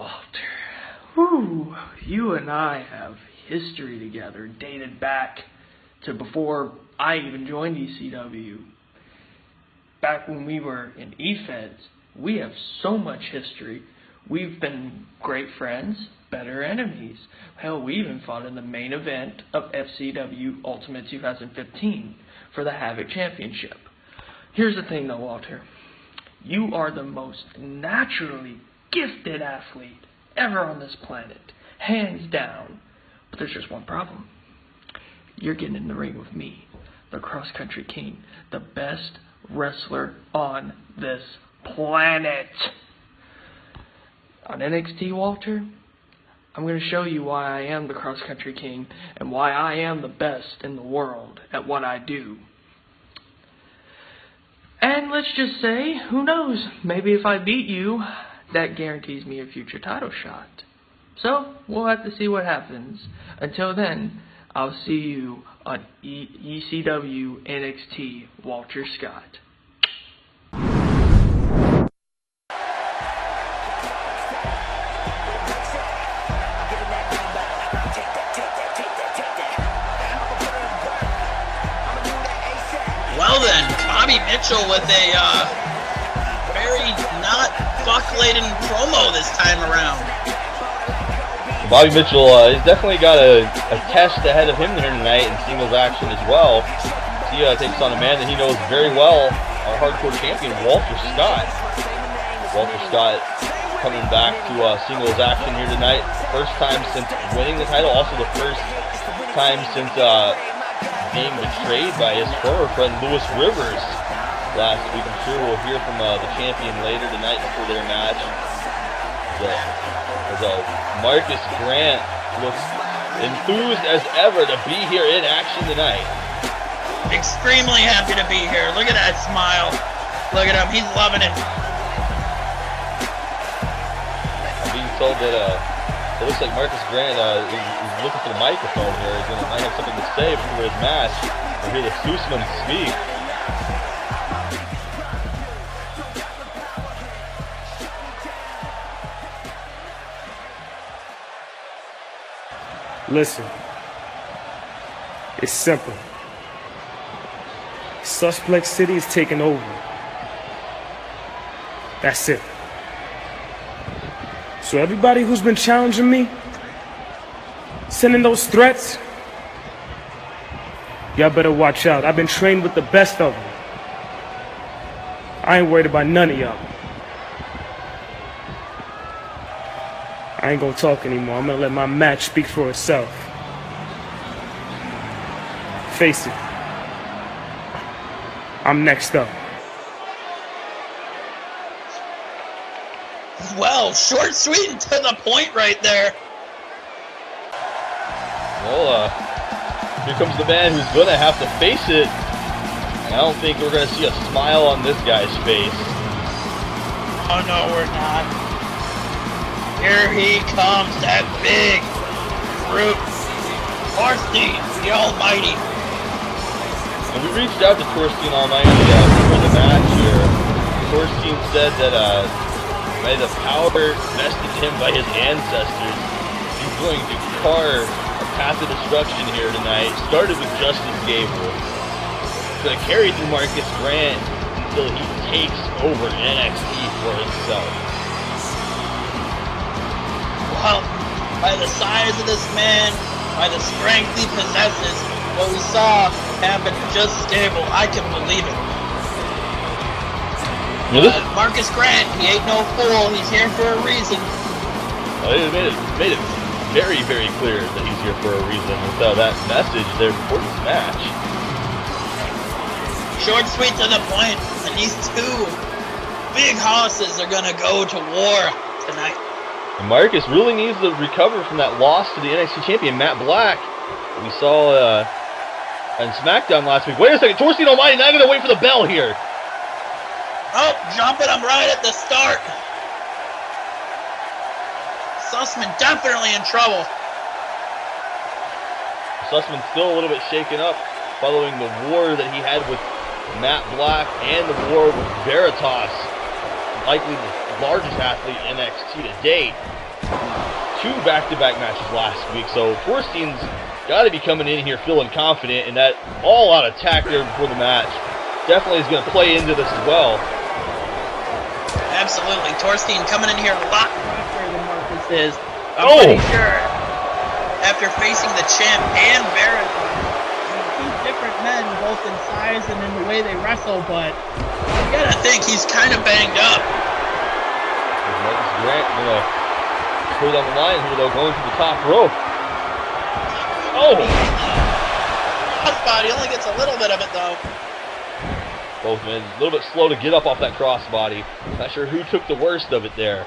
Whew, you and I have history together, dated back to before I even joined ECW. Back when we were in EFEDS, we have so much history. We've been great friends, better enemies. Hell, we even fought in the main event of FCW Ultimate 2015 for the Havoc Championship. Here's the thing though, Walter. You are the most naturally gifted athlete ever on this planet. Hands down. But there's just one problem. You're getting in the ring with me, the cross-country king, the best wrestler on this planet. On NXT, Walter, I'm going to show you why I am the cross-country king and why I am the best in the world at what I do. And let's just say, who knows, maybe if I beat you, that guarantees me a future title shot. So, we'll have to see what happens. Until then, I'll see you on ECW-NXT Walter Scott. Well then, Bobby Mitchell with a very not fuck-laden promo this time around. Bobby Mitchell has definitely got a test ahead of him here tonight in singles action as well. He takes on a man that he knows very well, our hardcore champion, Walter Scott. Walter Scott coming back to singles action here tonight. First time since winning the title, also the first time since being betrayed by his former friend Lewis Rivers last week. I'm sure we'll hear from the champion later tonight before their match. As Marcus Grant looks enthused as ever to be here in action tonight. Extremely happy to be here. Look at that smile. Look at him. He's loving it. I'm being told that it looks like Marcus Grant is looking for the microphone here. He might have something to say before his match. We'll hear the Susman speak. Listen, it's simple. Susplex City is taking over. That's it. So everybody who's been challenging me, sending those threats, y'all better watch out. I've been trained with the best of them. I ain't worried about none of y'all. I ain't gonna talk anymore. I'm gonna let my match speak for itself. Face it, I'm next up. Well, short, sweet, and to the point right there. Well, here comes the man who's gonna have to face it. I don't think we're gonna see a smile on this guy's face. Oh no, we're not. Here he comes, that big brute, Torjstein, the Almighty. And we reached out to Torjstein Almighty for the match here. Torjstein said that by the power vested in him by his ancestors, he's going to carve a path of destruction here tonight. Started with Justice Gable. He's going to carry through Marcus Grant until he takes over NXT for himself. Well, by the size of this man, by the strength he possesses, what we saw happen to Justice Gable, I can believe it. Marcus Grant, he ain't no fool. He's here for a reason. Well, he made it very, very clear that he's here for a reason. Without that message there before this match. Short, sweet, to the point. And these two big hosses are going to go to war tonight. And Marcus really needs to recover from that loss to the NXT champion, Matt Black. We saw on SmackDown last week. Wait a second, Torjstein Almighty not going to wait for the bell here. Oh, jumping him right at the start. Sussman definitely in trouble. Sussman's still a little bit shaken up following the war that he had with Matt Black and the war with Veritas, likely the largest athlete in NXT to date. 2 back-to-back matches last week, so Torstein's got to be coming in here feeling confident, and that all-out attack there before the match definitely is going to play into this as well. Absolutely. Torjstein coming in here locked is, I'm pretty sure after facing the champ and Baron, two different men, both in size and in the way they wrestle, but you gotta think he's kind of banged up. Marcus Grant gonna put it on the line here, though, going to the top rope. Oh! Crossbody only gets a little bit of it, though. Both men a little bit slow to get up off that crossbody. Not sure who took the worst of it there.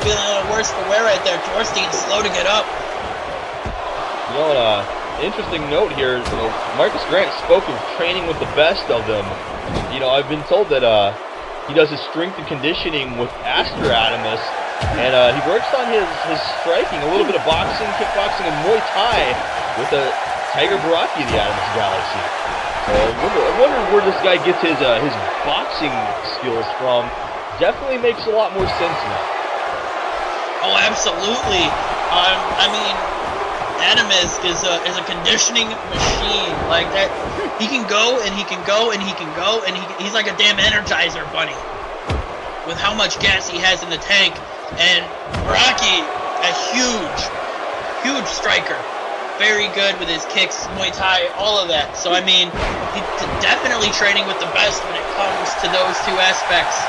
Feeling a little worse for wear right there. Torjstein slow to get up. You know, interesting note here. You know, Marcus Grant spoke of training with the best of them. You know, I've been told that he does his strength and conditioning with Astor Adamus, and he works on his striking, a little bit of boxing, kickboxing, and Muay Thai with the Tiger Baraki of the Adamus Galaxy. So I wonder where this guy gets his boxing skills from. Definitely makes a lot more sense now. Oh, absolutely. I mean, Adamus is a conditioning machine. Like that, he can go and he can go and he can go, and he's like a damn Energizer bunny with how much gas he has in the tank. And Baraki, a huge striker. Very good with his kicks, Muay Thai, all of that. So, I mean, he's definitely training with the best when it comes to those two aspects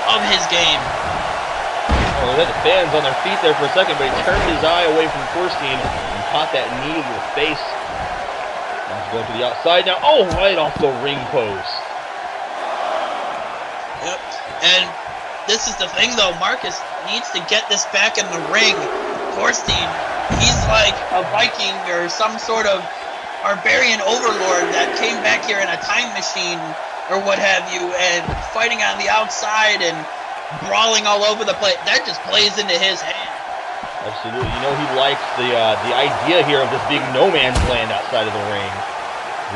of his game. Oh, he had the fans on their feet there for a second, but he turned his eye away from Torjstein and caught that knee to the face. Now he's going to the outside now. Oh, right off the ring post. Yep. And this is the thing, though. Marcus needs to get this back in the ring. Torjstein, he's like a Viking or some sort of barbarian overlord that came back here in a time machine or what have you, and fighting on the outside and brawling all over the place. That just plays into his hand. Absolutely. You know, he likes the idea here of this being no man's land outside of the ring.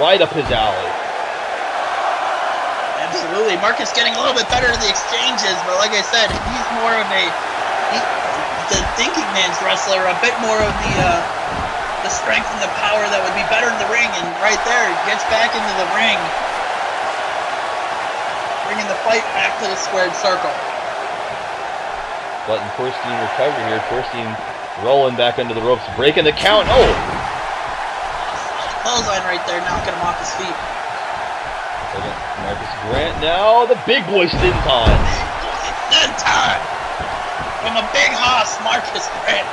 Right up his alley. Absolutely. Marcus getting a little bit better in the exchanges, but like I said, he's more of the thinking man's wrestler, a bit more of the strength and the power that would be better in the ring, and right there, gets back into the ring, bringing the fight back to the squared circle. Letting Torjstein recover here. Torjstein rolling back under the ropes, breaking the count. Oh! Clothesline right there, knocking him off his feet. Marcus Grant now, the big boy Stinton. Stinton! From a big hoss, Marcus Grant.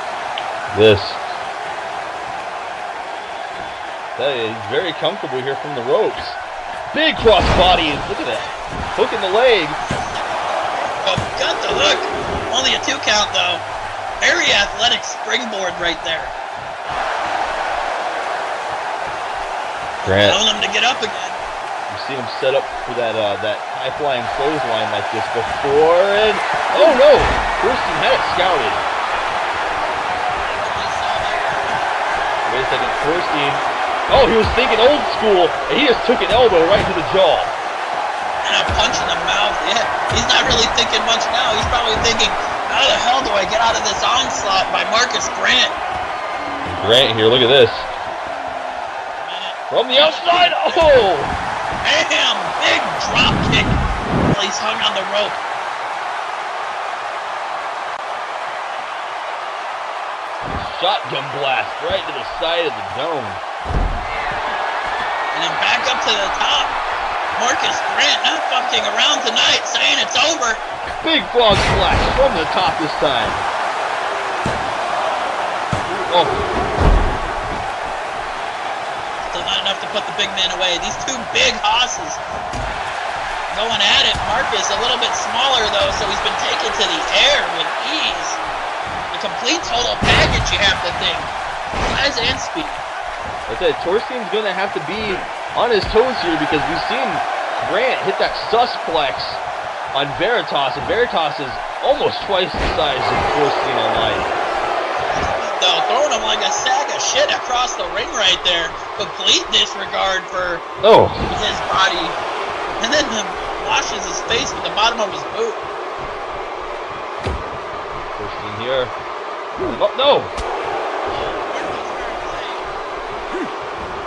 He's very comfortable here from the ropes. Big cross body. Look at that. Hook in the leg. Oh, got the hook. Only a 2 count, though. Very athletic springboard right there. Grant. Allowing him to get up again. You've seen him set up for that high-flying clothesline like this before, and oh no! Torjstein had it scouted. Wait a second, Torjstein. Oh, he was thinking old school, and he just took an elbow right to the jaw. And a punch in the mouth. Yeah, he's not really thinking much now. He's probably thinking, how the hell do I get out of this onslaught by Marcus Grant? Grant here, look at this. From the outside, oh! Bam! Big drop kick. Well, he's hung on the rope. Shotgun blast right to the side of the dome. And then back up to the top. Marcus Grant not fucking around tonight, saying it's over. Big frog splash from the top this time. Oh. Still not enough to put the big man away. These two big hosses going at it. Marcus a little bit smaller though, so he's been taken to the air with ease. The complete total package, you have to think. Size and speed. I said, Torjstein's going to have to be on his toes here because we've seen Grant hit that susplex on Veritas, and Veritas is almost twice the size of Torjstein all night. Though, throwing him like a sack of shit across the ring right there. Complete disregard for his body. And then washes his face with the bottom of his boot. Torjstein here. Oh, no!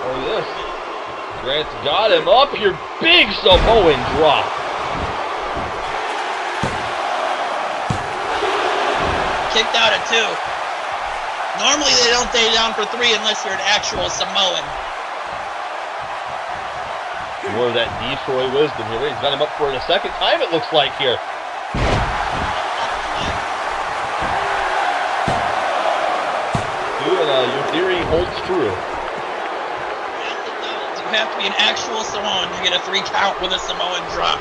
Oh, yes. Grant's got him up here. Big Samoan drop. kicked out at 2. Normally they don't stay down for 3 unless you're an actual Samoan. More of that Detroit wisdom here. He's got him up for it a second time, it looks like here. And your theory holds true. Yes, it does. You have to be an actual Samoan to get a 3 count with a Samoan drop.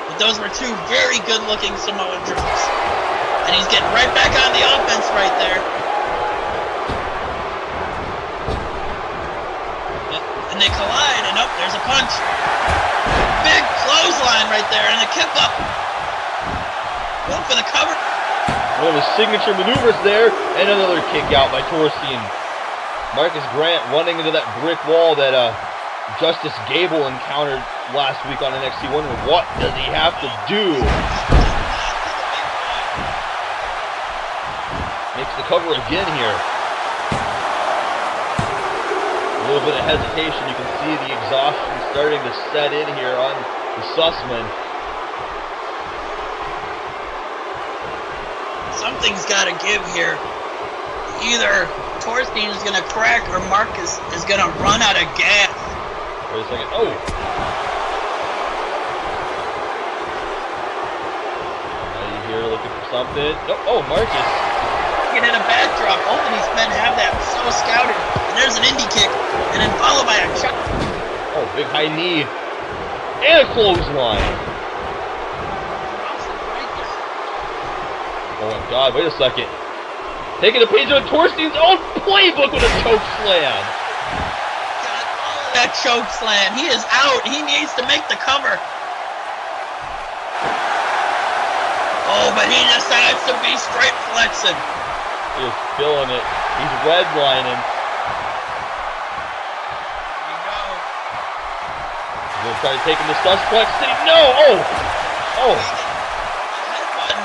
But those were 2 very good-looking Samoan drops. And he's getting right back on the offense right there. And they collide, and oh, there's a punch. Big clothesline right there, and a kick up. Going for the cover. One of his signature maneuvers there, and another kick out by Torjstein. Marcus Grant running into that brick wall that Justice Gable encountered last week on NXT. Wondering what does he have to do? Makes the cover again here. A little bit of hesitation. You can see the exhaustion starting to set in here on the Sussman. Something's got to give here. Either Torjstein is going to crack or Marcus is going to run out of gas. Wait a second. Oh! Are you here looking for something? No. Oh, Marcus. He hit a backdrop. Both of these men have that so scouted. And there's an indie kick. And then followed by a chop. Oh, big high knee. And a clothesline. Oh my God, wait a second. Taking a page out of Torstein's own playbook with a choke slam. Got all of that choke slam. He is out. He needs to make the cover. Oh, but he decides to be straight flexing. He is feeling it. He's redlining. There you go. He's going to try to take him to Susplex City. No! Oh! Oh!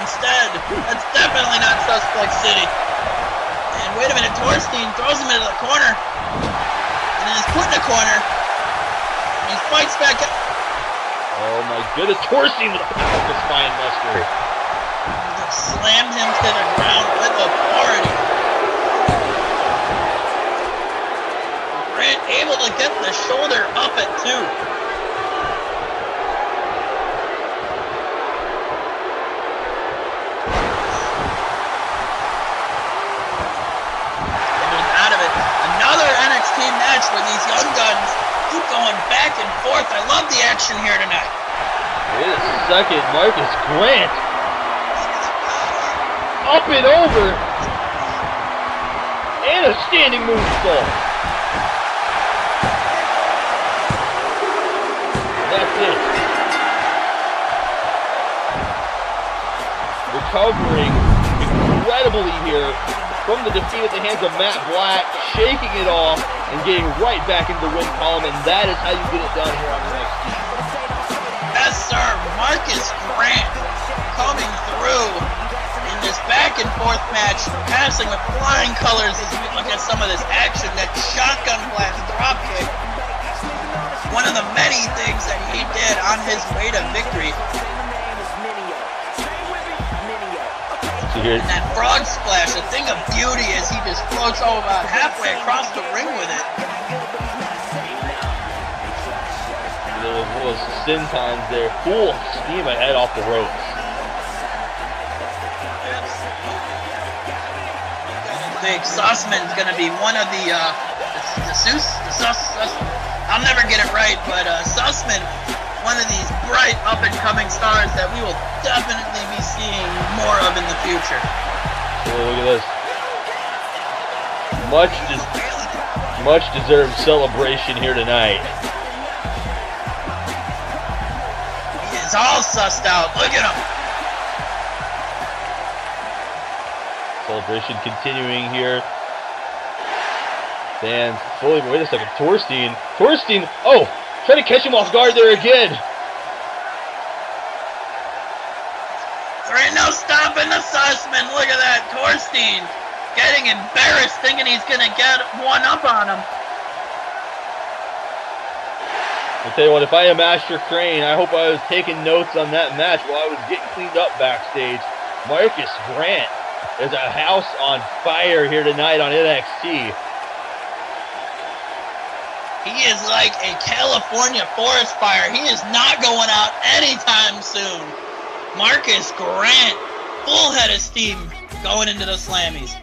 Instead, that's definitely not Suspect City. And wait a minute, Torjstein throws him into the corner. And then he's put in the corner. And he fights back up. Oh my goodness, Torjstein with a powerful spine buster. Slammed him to the ground with authority. Grant able to get the shoulder up at 2. Match where these young guns keep going back and forth. I love the action here tonight. Wait a second, Marcus Grant. Up and over. And a standing moonsault. That's it. Recovering incredibly here from the defeat at the hands of Matt Black, shaking it off and getting right back into the win column, and that is how you get it done here on NXT. Yes, sir. Marcus Grant coming through in this back and forth match, passing with flying colors as we look at some of this action. That shotgun blast dropkick, one of the many things that he did on his way to victory. And that frog splash, a thing of beauty as he just floats over about halfway across the ring with it. Little sentons there, full steam ahead off the ropes. I think Sussman's going to be one of I'll never get it right, but Sussman, one of these bright up-and-coming stars that we will definitely be seeing more of in the future. Oh, look at this. Much deserved celebration here tonight. He is all sussed out. Look at him. Celebration continuing here. Fans fully. Wait a second. Torjstein. Oh! Trying to catch him off guard there again. There ain't no stopping the Sussman. Look at that. Torjstein getting embarrassed, thinking he's going to get one up on him. I'll tell you what, if I am Master Crayne, I hope I was taking notes on that match while I was getting cleaned up backstage. Marcus Grant There's a house on fire here tonight on NXT. He is like a California forest fire. He is not going out anytime soon. Marcus Grant, full head of steam going into the Slammies.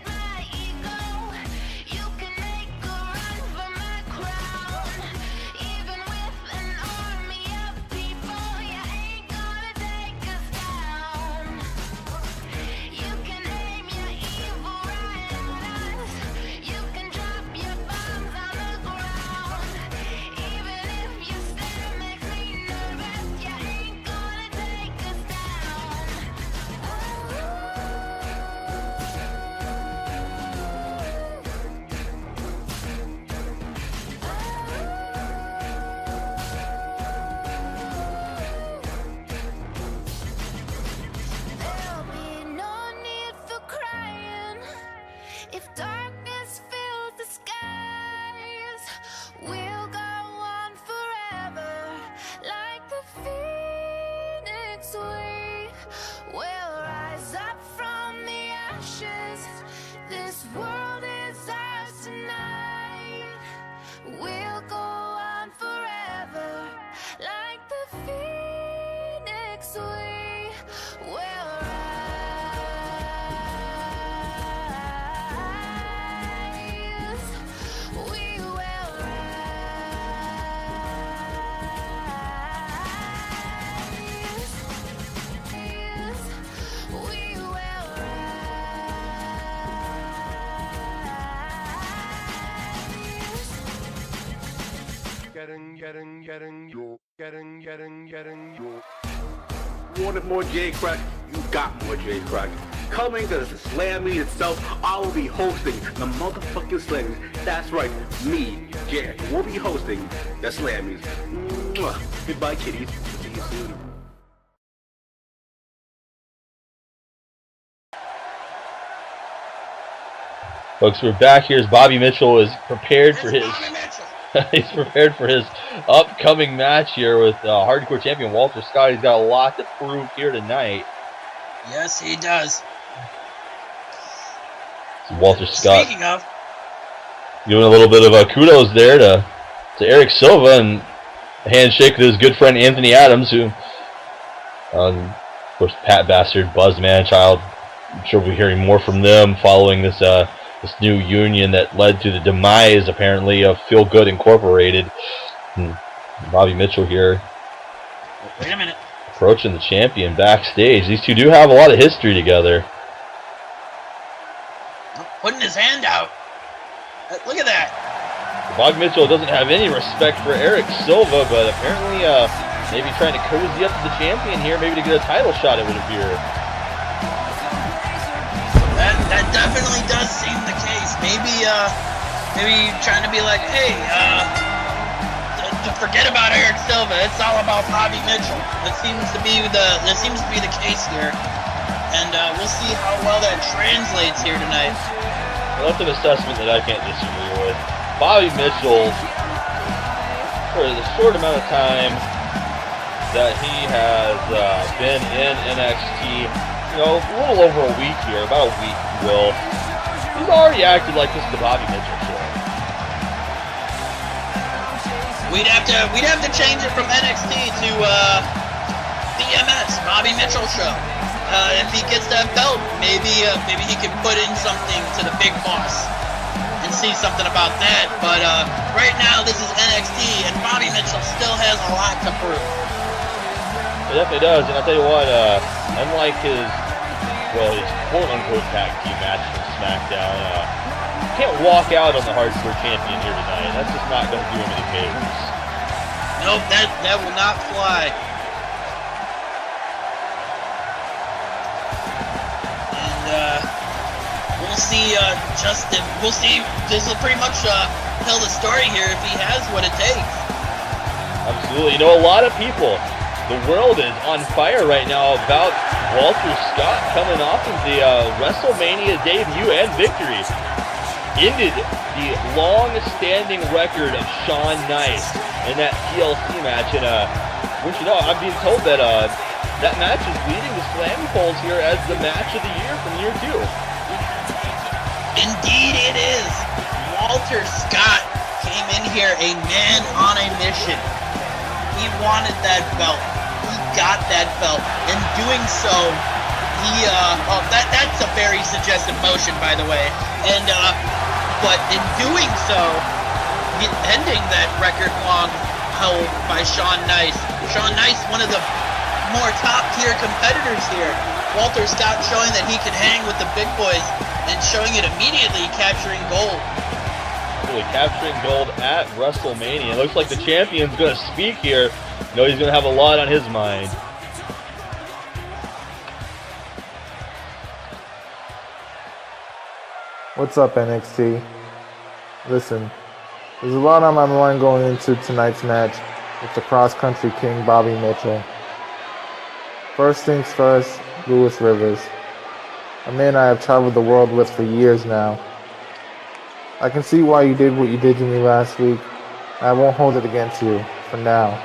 Wanted more J-Crack? You got more J-Crack. Coming to the Slammy itself, I will be hosting the motherfucking Slammies. That's right, me, Jack, will be hosting the Slammies. Mwah. Goodbye, kiddies. See you soon. Folks, we're back here as Bobby Mitchell is prepared for his he's prepared for his upcoming match here with Hardcore Champion Walter Scott. He's got a lot to prove here tonight. Yes, he does. So Walter Scott. Speaking of, Doing a little bit of kudos there to Eric Silva and a handshake with his good friend Anthony Adams, who, of course, Pat Bastard, Buzzman Child. I'm sure we'll be hearing more from them following this this new union that led to the demise, apparently, of Feel Good Incorporated. And Bobby Mitchell here. Wait a minute. Approaching the champion backstage. These two do have a lot of history together. Putting his hand out. Look at that. Bobby Mitchell doesn't have any respect for Eric Silva, but apparently maybe trying to cozy up to the champion here, maybe to get a title shot, it would appear. That definitely does seem the case. Maybe trying to be like, hey, to forget about Eric Silva. It's all about Bobby Mitchell. That seems to be the case here, and we'll see how well that translates here tonight. Well, that's an assessment that I can't disagree with. Bobby Mitchell, for the short amount of time that he has been in NXT, a little over a week here, about a week, if you will, he's already acted like this is the Bobby Mitchell show. We'd have to change it from NXT to BMS, Bobby Mitchell show. If he gets that belt, maybe he can put in something to the big boss and see something about that. But right now, this is NXT, and Bobby Mitchell still has a lot to prove. It definitely does, and I'll tell you what, unlike his quote-unquote tag team match from SmackDown, you can't walk out on the Hardcore Champion here tonight. That's just not going to do him any favors. Nope, that will not fly. We'll see, Justin. We'll see. This will pretty much tell the story here if he has what it takes. Absolutely. A lot of people, the world is on fire right now about Walter Scott coming off of the WrestleMania debut and victory. Ended the long-standing record of Shawn Nice in that TLC match. And, I'm being told that that match is leading the Slammy polls here as the match of the year from year 2. Indeed it is. Walter Scott came in here a man on a mission. He wanted that belt. He got that belt. In doing so, that's a very suggestive motion, by the way. And, but in doing so, ending that record-long hold by Shawn Nice. Shawn Nice, one of the more top-tier competitors here. Walter Scott showing that he can hang with the big boys and showing it immediately, capturing gold. Really capturing gold at WrestleMania. It looks like the champion's going to speak here. You know, he's going to have a lot on his mind. What's up, NXT? Listen, there's a lot on my mind going into tonight's match with the cross-country king, Bobby Mitchell. First things first, Lewis Rivers, a man I have traveled the world with for years now. I can see why you did what you did to me last week, and I won't hold it against you, for now.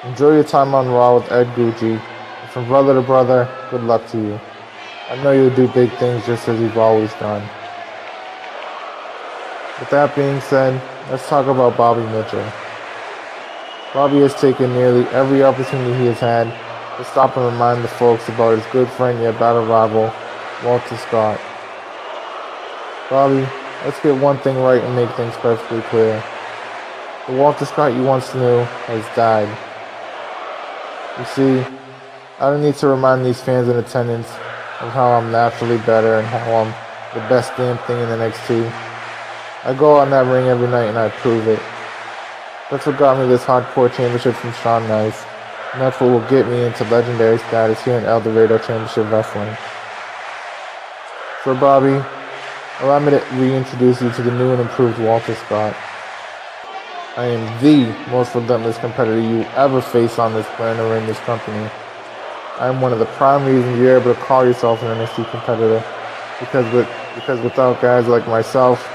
Enjoy your time on Raw with Ed Gucci, and from brother to brother, good luck to you. I know you'll do big things just as you've always done. With that being said, let's talk about Bobby Mitchell. Bobby has taken nearly every opportunity he has had to stop and remind the folks about his good friend yet battle rival, Walter Scott. Bobby, let's get one thing right and make things perfectly clear. The Walter Scott you once knew has died. You see, I don't need to remind these fans in attendance of how I'm naturally better and how I'm the best damn thing in NXT. I go out in that ring every night and I prove it. That's what got me this hardcore championship from Shawn Nice, and that's what will get me into legendary status here in El Dorado Championship Wrestling. So Bobby, allow me to reintroduce you to the new and improved Walter Scott. I am the most relentless competitor you ever face on this planet or in this company. I am one of the prime reasons you're able to call yourself an NXT competitor, because without guys like myself,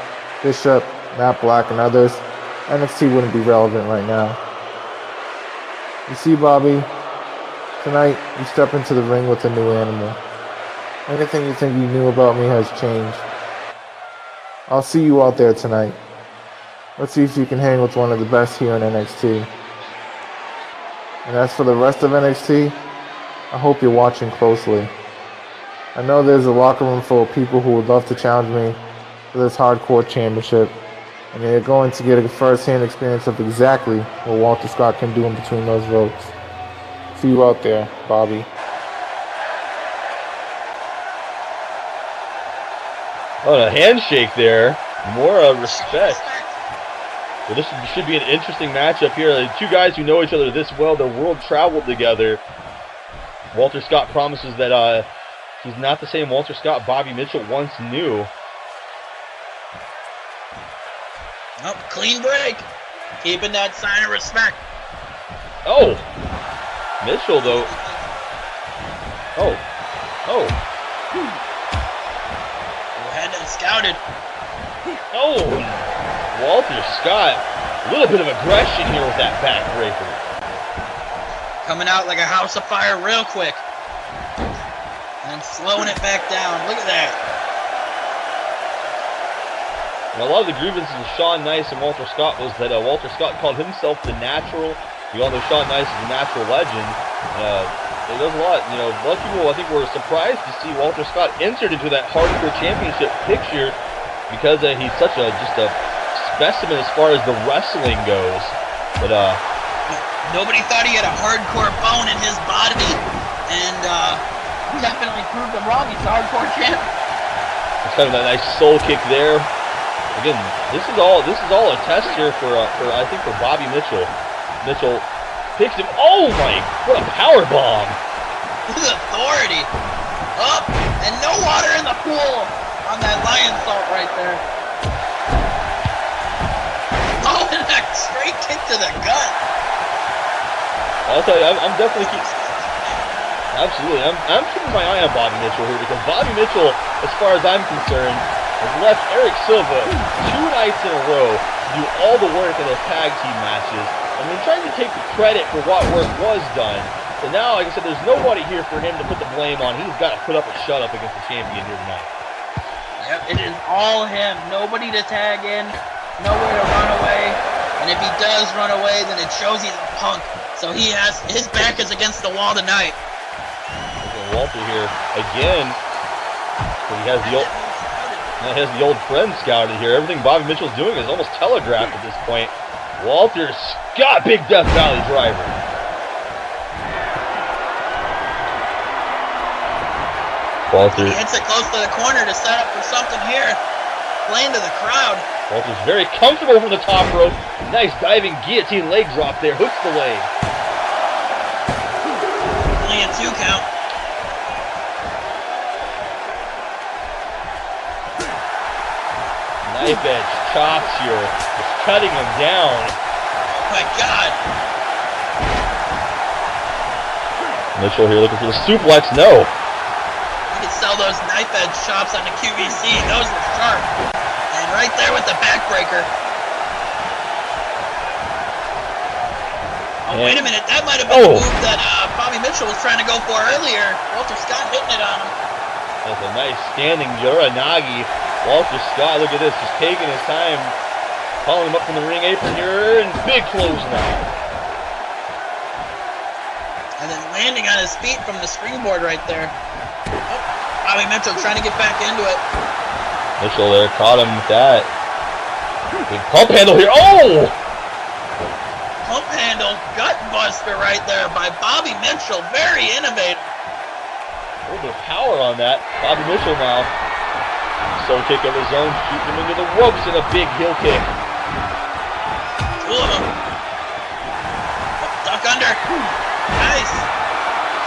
Bishop, Matt Black, and others, NXT wouldn't be relevant right now. You see, Bobby, tonight you step into the ring with a new animal. Anything you think you knew about me has changed. I'll see you out there tonight. Let's see if you can hang with one of the best here in NXT. And as for the rest of NXT, I hope you're watching closely. I know there's a locker room full of people who would love to challenge me for this hardcore championship, and they're going to get a first-hand experience of exactly what Walter Scott can do in between those ropes. See you out there, Bobby. Oh, a handshake there. More respect. Well, this should be an interesting matchup here. The two guys who know each other this well, their world traveled together. Walter Scott promises that he's not the same Walter Scott Bobby Mitchell once knew. Oh, clean break. Keeping that sign of respect. Oh. Mitchell, though. Oh. Had it scouted. Oh. Walter Scott. A little bit of aggression here with that backbreaker. Coming out like a house of fire real quick. And slowing it back down. Look at that. And a lot of the grievances with Shawn Nice and Walter Scott was that Walter Scott called himself the Natural. We all know Shawn Nice is a natural legend. It does a lot. You know, a lot of people, I think, were surprised to see Walter Scott entered into that Hardcore Championship picture because he's such just a specimen as far as the wrestling goes. But nobody thought he had a hardcore bone in his body, and definitely proved them wrong. He's a hardcore champ. It's kind of that nice soul kick there. Again, this is all a test here for Bobby Mitchell. Mitchell picks him. Oh my! What a power bomb! His authority. Up and no water in the pool on that lion salt right there. Oh, and a straight kick to the gut. I'll tell you, I'm definitely absolutely. I'm keeping my eye on Bobby Mitchell here because Bobby Mitchell, as far as I'm concerned, has left Eric Silva 2 nights in a row to do all the work in those tag team matches. I mean, trying to take the credit for what work was done. So now, like I said, there's nobody here for him to put the blame on. He's got to put up a shut-up against the champion here tonight. Yep, it is all him. Nobody to tag in, nowhere to run away. And if he does run away, then it shows he's a punk. So his back is against the wall tonight. Look at Walter here again. So he has the old friend scouted here. Everything Bobby Mitchell's doing is almost telegraphed at this point. Walter Scott, big Death Valley driver. Walter. He hits it close to the corner to set up for something here. Playing to the crowd. Walter's very comfortable from the top rope. Nice diving guillotine leg drop there. Hooks the leg. Only a 2 count. Knife edge chops here. Just cutting him down. Oh my God. Mitchell here looking for the suplex. No. You can sell those knife edge chops on the QVC. Those were sharp. And right there with the backbreaker. Oh, wait a minute. That might have been the move that Bobby Mitchell was trying to go for earlier. Walter Scott hitting it on him. That's a nice standing Uranagi. Walter Scott, look at this, just taking his time. Calling him up from the ring apron here, and big close now. And then landing on his feet from the springboard right there. Oh, Bobby Mitchell trying to get back into it. Mitchell there, caught him with that. Big pump handle here. Oh! Pump handle, gut buster right there by Bobby Mitchell. Very innovative. A little bit of power on that. Bobby Mitchell now. Soul kick of his own, shooting him into the ropes and a big heel kick. 2 of them. Oh, duck under. Nice.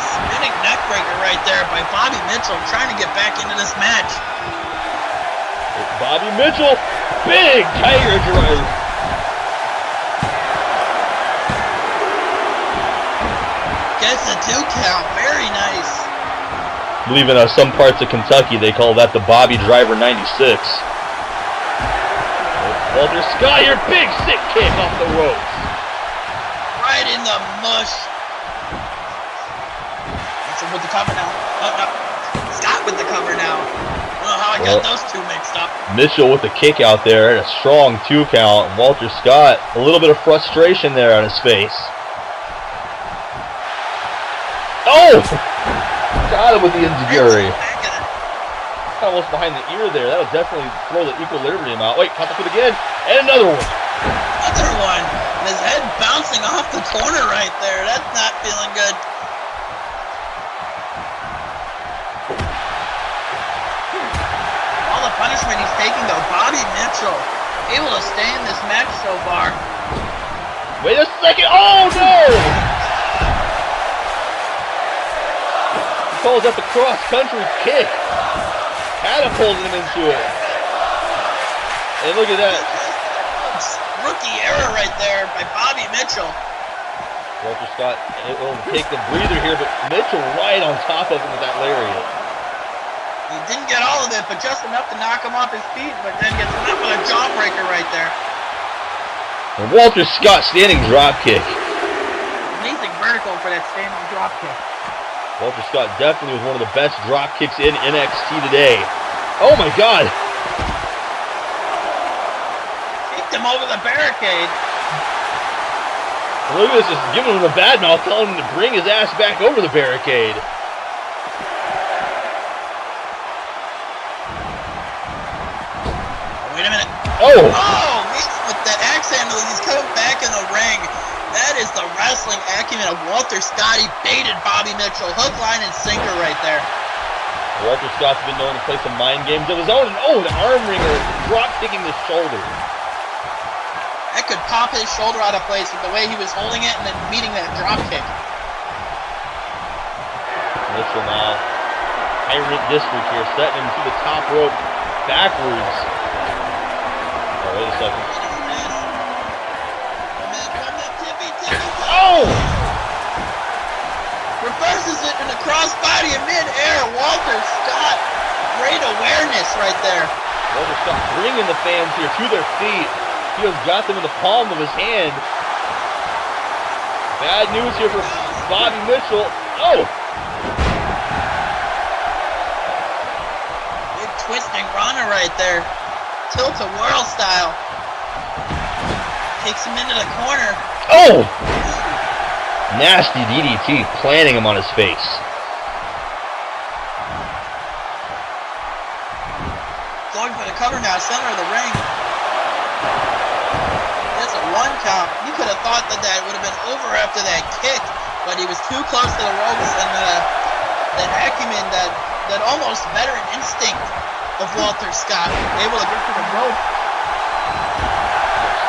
Spinning neckbreaker right there by Bobby Mitchell trying to get back into this match. Bobby Mitchell, big tiger drive. Gets a 2 count. Very nice. I believe in some parts of Kentucky they call that the Bobby Driver 96. Walter Scott here, big sick kick off the ropes. Right in the mush. Mitchell with the cover now. Oh, no. Scott with the cover now. I don't know how I got those two mixed up. Mitchell with the kick out there and a strong 2 count. Walter Scott, a little bit of frustration there on his face. Oh! Got him with the enziguri. Almost behind the ear there. That'll definitely throw the equilibrium out. Wait, caught the foot again. And another one. Another one. And his head bouncing off the corner right there. That's not feeling good. All the punishment he's taking though. Bobby Mitchell able to stay in this match so far. Wait a second. Oh no! Calls up the cross-country kick. Catapulted him into it. And look at that. Rookie error right there by Bobby Mitchell. Walter Scott will take the breather here, but Mitchell right on top of him with that lariat. He didn't get all of it, but just enough to knock him off his feet, but then gets enough with a jawbreaker right there. And Walter Scott standing drop kick. Amazing vertical for that standing drop kick. Walter Scott definitely was one of the best drop kicks in NXT today. Oh my God! Kicked him over the barricade. Look at this, just giving him a bad mouth, telling him to bring his ass back over the barricade. Wait a minute. Oh! Oh! With that axe handle, he's coming back in the ring. That is the wrestling acumen of Walter Scott. He baited Bobby Mitchell. Hook, line, and sinker right there. Walter Scott's been known to play some mind games of his own. And oh, the arm wringer drop kicking the shoulder. That could pop his shoulder out of place with the way he was holding it and then meeting that drop kick. Mitchell now. High rip district here, setting him to the top rope backwards. Oh, wait a second. Oh! Reverses it in a crossbody in mid-air. Walter Scott, great awareness right there. Walter Scott bringing the fans here to their feet. He has got them in the palm of his hand. Bad news here for Bobby Mitchell. Oh! Big twisting Rana right there. Tilt-a-whirl style. Takes him into the corner. Oh! Nasty DDT, planting him on his face. Going for the cover now, center of the ring. That's a 1 count. You could have thought that that would have been over after that kick, but he was too close to the ropes, and that acumen, that almost veteran instinct of Walter Scott, able to get to the rope.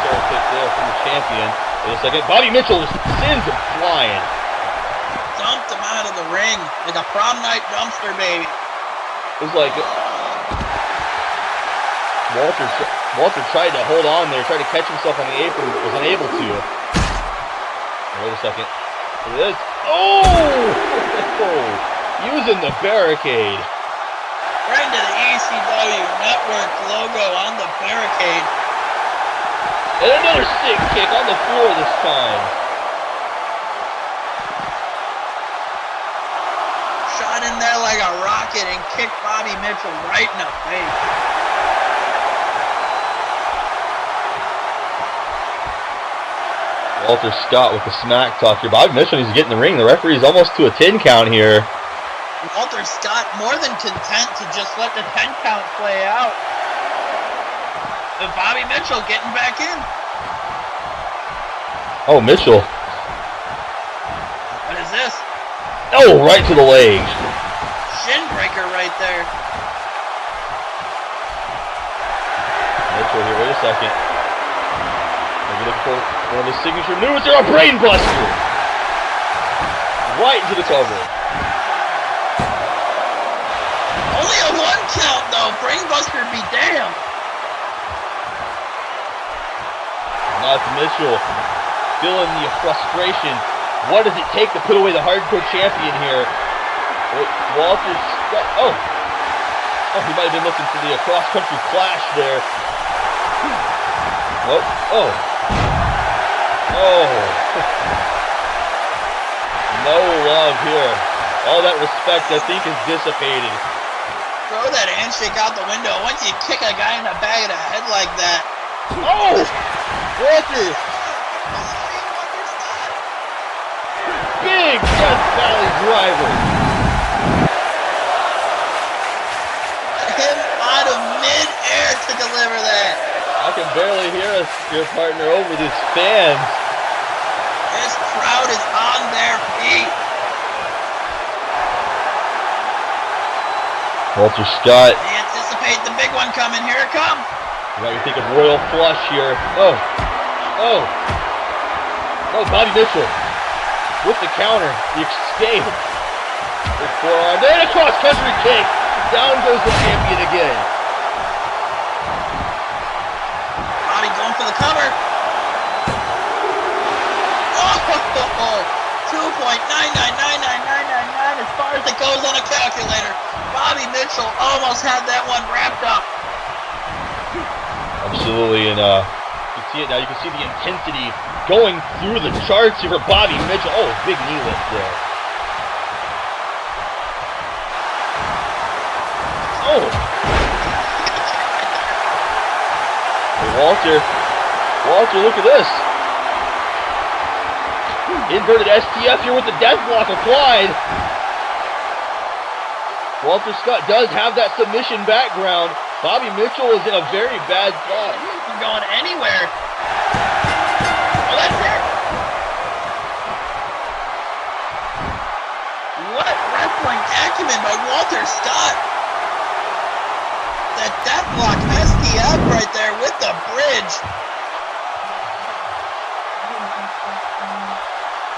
Still kick there from the champion. Wait a second. Bobby Mitchell sends him flying. Dumped him out of the ring like a prom night dumpster baby. It was like Walter tried to hold on there, tried to catch himself on the apron, but was unable to. Wait a second. It is. Oh! Using the barricade. Right into the ECW-Network logo on the barricade. And another stick kick on the floor this time. Shot in there like a rocket and kicked Bobby Mitchell right in the face. Walter Scott with the smack talk here. Bobby Mitchell needs to get in the ring. The referee is almost to a 10 count here. Walter Scott more than content to just let the 10 count play out. And Bobby Mitchell getting back in. Oh, Mitchell. What is this? Oh, right to the leg. Shin breaker right there. Mitchell here, wait a second. Maybe looking for one of his signature moves here, a brain buster. Right into the cover. Only a 1 count though, brain buster be damned. Now it's Mitchell, feeling the frustration. What does it take to put away the hardcore champion here? Walter's got, oh, he might have been looking for the cross-country clash there. What? Oh. No love here. All that respect, I think, is dissipated. Throw that handshake out the window once you kick a guy in the back of the head like that. Oh! Walter! Big Death Valley driver! Him out of mid-air to deliver that. I can barely hear us, your partner, over these fans. This crowd is on their feet. Walter Scott. They anticipate the big one coming. Here it comes. Now you think of Royal Flush here. Oh, Bobby Mitchell with the counter, the escape. Big forearm, then a cross-country kick. Down goes the champion again. Bobby going for the cover. Oh, 2.999999 as far as it goes on a calculator. Bobby Mitchell almost had that one wrapped up. Absolutely, and you can see it now. You can see the intensity going through the charts here for Bobby Mitchell. Oh, big knee lift there. Oh. Hey, Walter, look at this. Inverted STF here with the death block applied. Walter Scott does have that submission background. Bobby Mitchell is in a very bad spot. He isn't going anywhere. Oh, that's it. What wrestling acumen by Walter Scott. That death block STF right there with the bridge.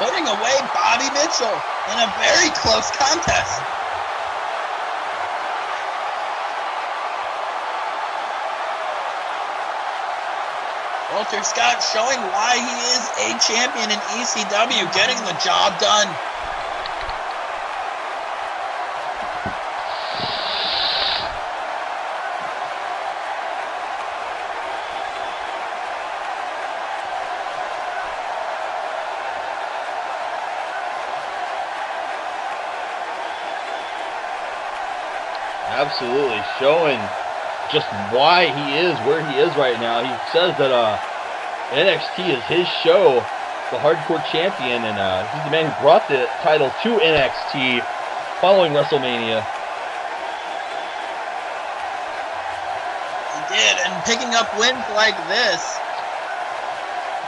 Putting away Bobby Mitchell in a very close contest. Walter Scott showing why he is a champion in ECW, getting the job done. absolutely showing just why he is where he is right now. He says that NXT is his show, the Hardcore Champion, and he's the man who brought the title to NXT following WrestleMania. He did, and picking up wins like this,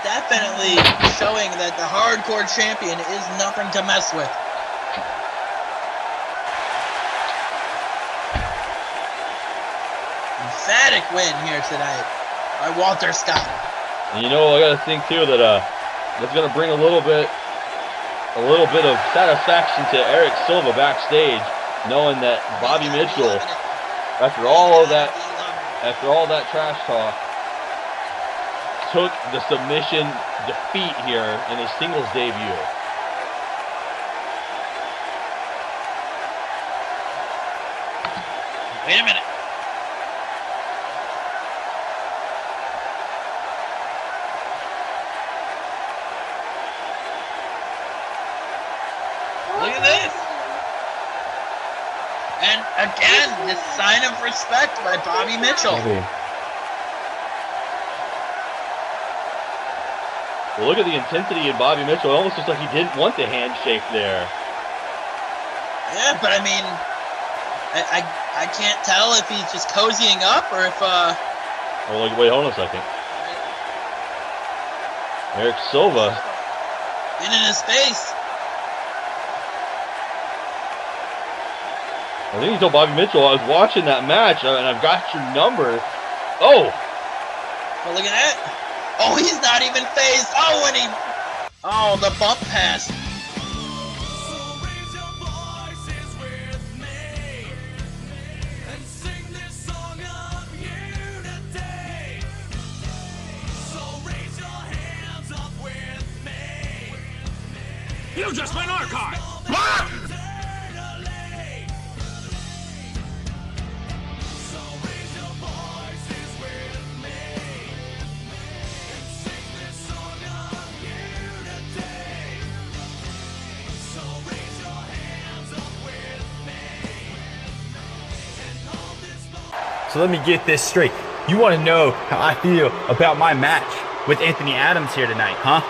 definitely showing that the Hardcore Champion is nothing to mess with. Emphatic win here tonight by Walter Scott. And you know, I gotta think too that that's gonna bring a little bit of satisfaction to Eric Silva backstage, knowing that Bobby Mitchell, after all that trash talk, took the submission defeat here in his singles debut. Wait a minute. Look at this. And again, this sign of respect by Bobby Mitchell. Well, look at the intensity in Bobby Mitchell. It almost looks like he didn't want the handshake there. Yeah, but I mean, I can't tell if he's just cozying up or if Oh, wait, hold on a second. Eric Silva. in his face. I think he told Bobby Mitchell, I was watching that match and I've got your number. Oh! Well, look at that. Oh, he's not even phased. Oh, and he... Oh, the bump pass. You just went archive! What? So let me get this straight. You want to know how I feel about my match with Anthony Adams here tonight, huh?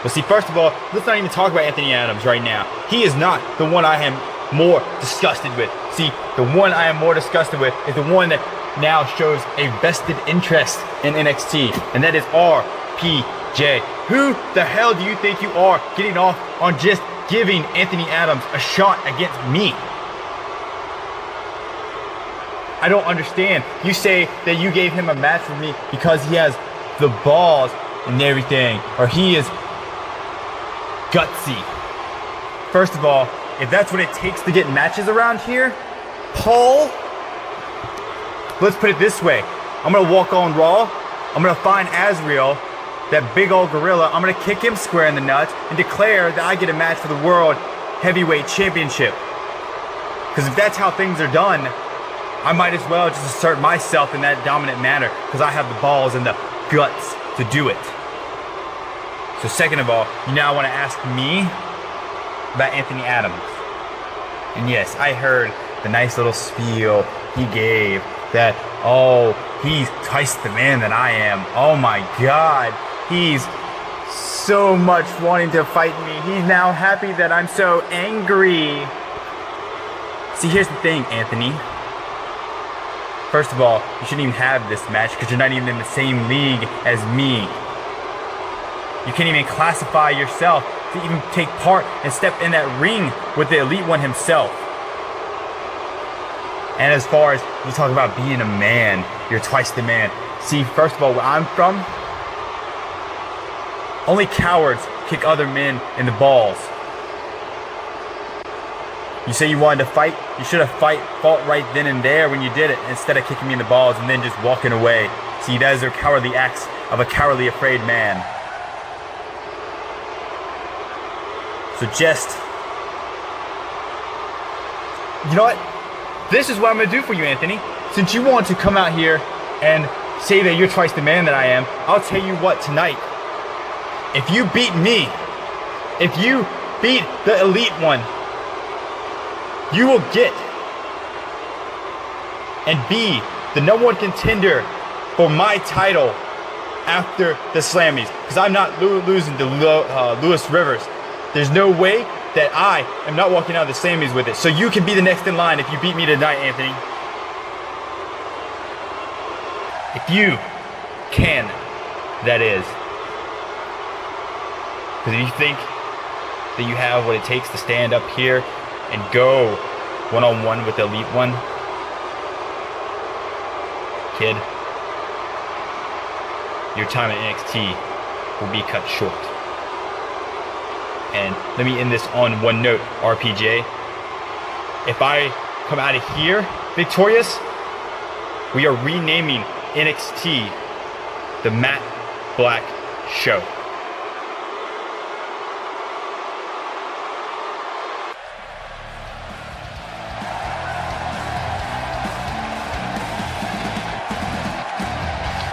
Well, see, first of all, let's not even talk about Anthony Adams right now. He is not the one I am more disgusted with. See, the one I am more disgusted with is the one that now shows a vested interest in NXT, and that is RPJ. Who the hell do you think you are getting off on just giving Anthony Adams a shot against me? I don't understand. You say that you gave him a match with me because he has the balls and everything, or he is gutsy. First of all, if that's what it takes to get matches around here, Paul, let's put it this way. I'm going to walk on Raw. I'm going to find Azrael, that big old gorilla. I'm going to kick him square in the nuts and declare that I get a match for the World Heavyweight Championship. Because if that's how things are done, I might as well just assert myself in that dominant manner because I have the balls and the guts to do it. So second of all, you now want to ask me about Anthony Adams. And yes, I heard the nice little spiel he gave that, oh, he's twice the man that I am. Oh my God, he's so much wanting to fight me. He's now happy that I'm so angry. See, here's the thing, Anthony. First of all, you shouldn't even have this match because you're not even in the same league as me. You can't even classify yourself to even take part and step in that ring with the Elite One himself. And as far as you talk about being a man, you're twice the man. See, first of all, where I'm from, only cowards kick other men in the balls. You say you wanted to fight, you should have fought right then and there when you did it, instead of kicking me in the balls and then just walking away. See, those are cowardly acts of a cowardly, afraid man. So just, you know what? This is what I'm going to do for you, Anthony. Since you want to come out here and say that you're twice the man that I am, I'll tell you what, tonight, if you beat me, if you beat the Elite One, you will get and be the #1 contender for my title after the Slammies, because I'm not losing to Lewis Rivers. There's no way that I am not walking out of the Slammies with it. So you can be the next in line if you beat me tonight, Anthony. If you can, that is. Because if you think that you have what it takes to stand up here and go one-on-one with the Elite One, kid, your time at NXT will be cut short. And let me end this on one note, RPJ. If I come out of here victorious, we are renaming NXT the Matt Black Show.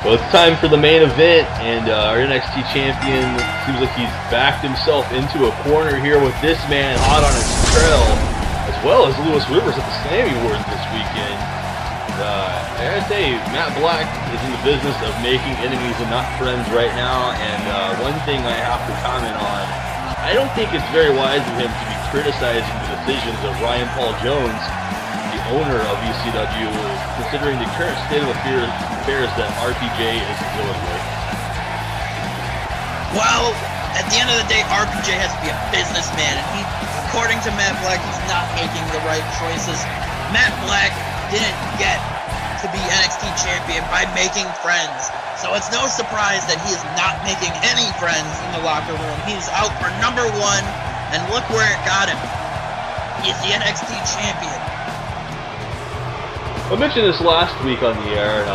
Well, it's time for the main event, and our NXT champion seems like he's backed himself into a corner here with this man hot on his trail, as well as Lewis Rivers at the Slammy Awards this weekend. I gotta say, Matt Black is in the business of making enemies and not friends right now, and one thing I have to comment on, I don't think it's very wise of him to be criticizing the decisions of Ryan Paul Jones, the owner of ECW, considering the current state of affairs that RPJ is dealing with. Well, at the end of the day, RPJ has to be a businessman, and according to Matt Black, he's not making the right choices. Matt Black didn't get to be NXT champion by making friends, so it's no surprise that he is not making any friends in the locker room. He's out for #1, and look where it got him. He's the NXT champion. I mentioned this last week on the air,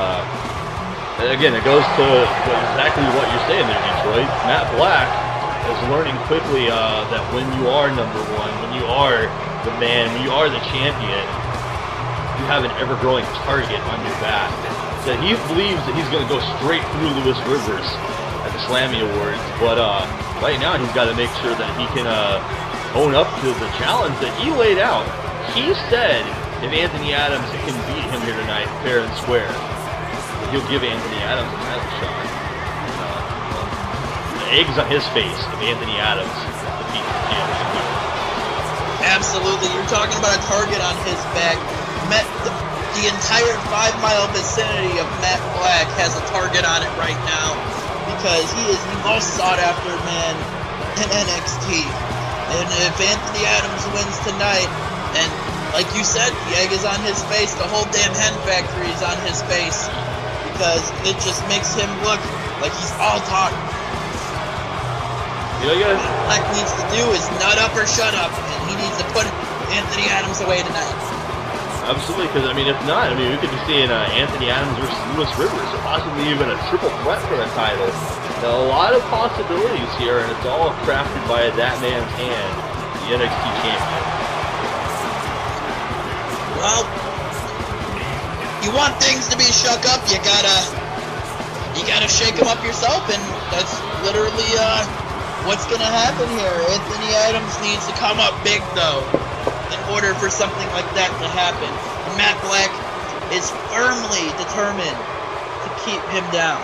and again, it goes to exactly what you're saying there, Detroit. Matt Black is learning quickly that when you are #1, when you are the man, when you are the champion, you have an ever-growing target on your back. So he believes that he's going to go straight through Lewis Rivers at the Slammy Awards, but right now he's got to make sure that he can own up to the challenge that he laid out. He said if Anthony Adams can beat him here tonight, fair and square, he'll give Anthony Adams a title shot. The eggs on his face if Anthony Adams defeats the champion. Absolutely, you're talking about a target on his back. The entire 5-mile vicinity of Matt Black has a target on it right now because he is the most sought-after man in NXT. And if Anthony Adams wins tonight, and like you said, the egg is on his face, the whole damn hen factory is on his face, because it just makes him look like he's all talk. What Black needs to do is nut up or shut up, and he needs to put Anthony Adams away tonight. Absolutely, because, I mean, if not, we could be seeing Anthony Adams versus Lewis Rivers, or possibly even a triple threat for the title. Now, a lot of possibilities here, and it's all crafted by that man's hand, the NXT champion. Well, you want things to be shook up, you gotta shake them up yourself, and that's literally what's gonna happen here. Anthony Adams needs to come up big, though, in order for something like that to happen. Matt Black is firmly determined to keep him down.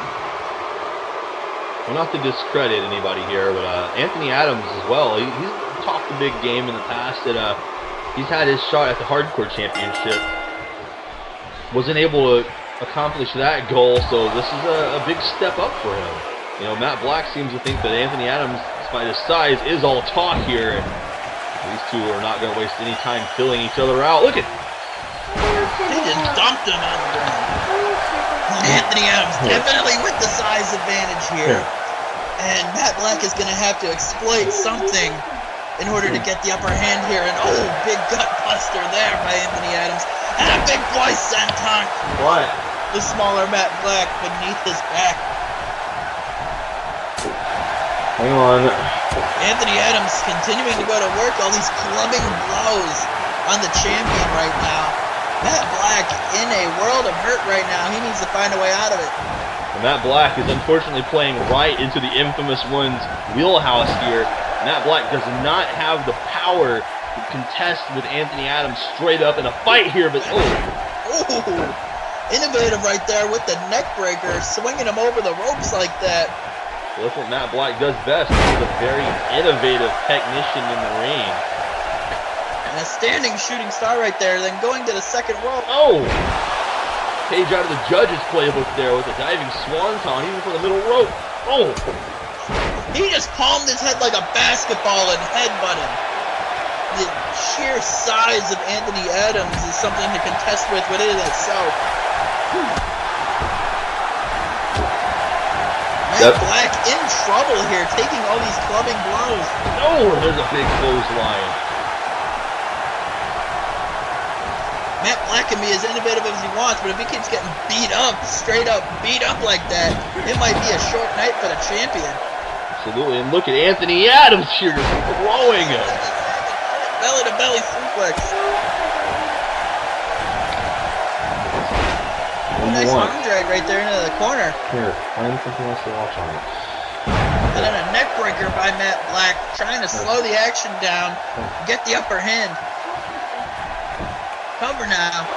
Well, not to discredit anybody here, but Anthony Adams as well, he's talked a big game in the past that he's had his shot at the Hardcore Championship. Wasn't able to accomplish that goal, so this is a big step up for him. You know, Matt Black seems to think that Anthony Adams, despite his size, is all talk here, and these two are not going to waste any time filling each other out. Look at... They just dumped him on the ground. Anthony Adams definitely with the size advantage here. And Matt Black is going to have to exploit something in order to get the upper hand here. And oh, big gut buster there by Anthony Adams. And a big boy senton. What? The smaller Matt Black beneath his back. Hang on. Anthony Adams continuing to go to work. All these clubbing blows on the champion right now. Matt Black in a world of hurt right now. He needs to find a way out of it. And Matt Black is unfortunately playing right into the infamous one's wheelhouse here. Matt Black does not have the power to contest with Anthony Adams straight up in a fight here, but oh, Ooh, innovative right there with the neck breaker, swinging him over the ropes like that. Well, that's what Matt Black does best. He's a very innovative technician in the ring. And a standing shooting star right there, then going to the second rope. Oh! Page out of the judge's playbook there with a diving swanton, even from the middle rope. Oh! He just palmed his head like a basketball and headbutted. The sheer size of Anthony Adams is something to contest with within itself. Matt Black in trouble here, taking all these clubbing blows. Oh, there's a big clothesline. Matt Black can be as innovative as he wants, but if he keeps getting beat up, straight up beat up like that, it might be a short night for the champion. Absolutely, and look at Anthony Adams here just throwing him. Belly to belly suplex. Nice arm drag right there into the corner. Here, find something else to watch on it. And then a neck breaker by Matt Black, trying to slow the action down, get the upper hand. Cover now.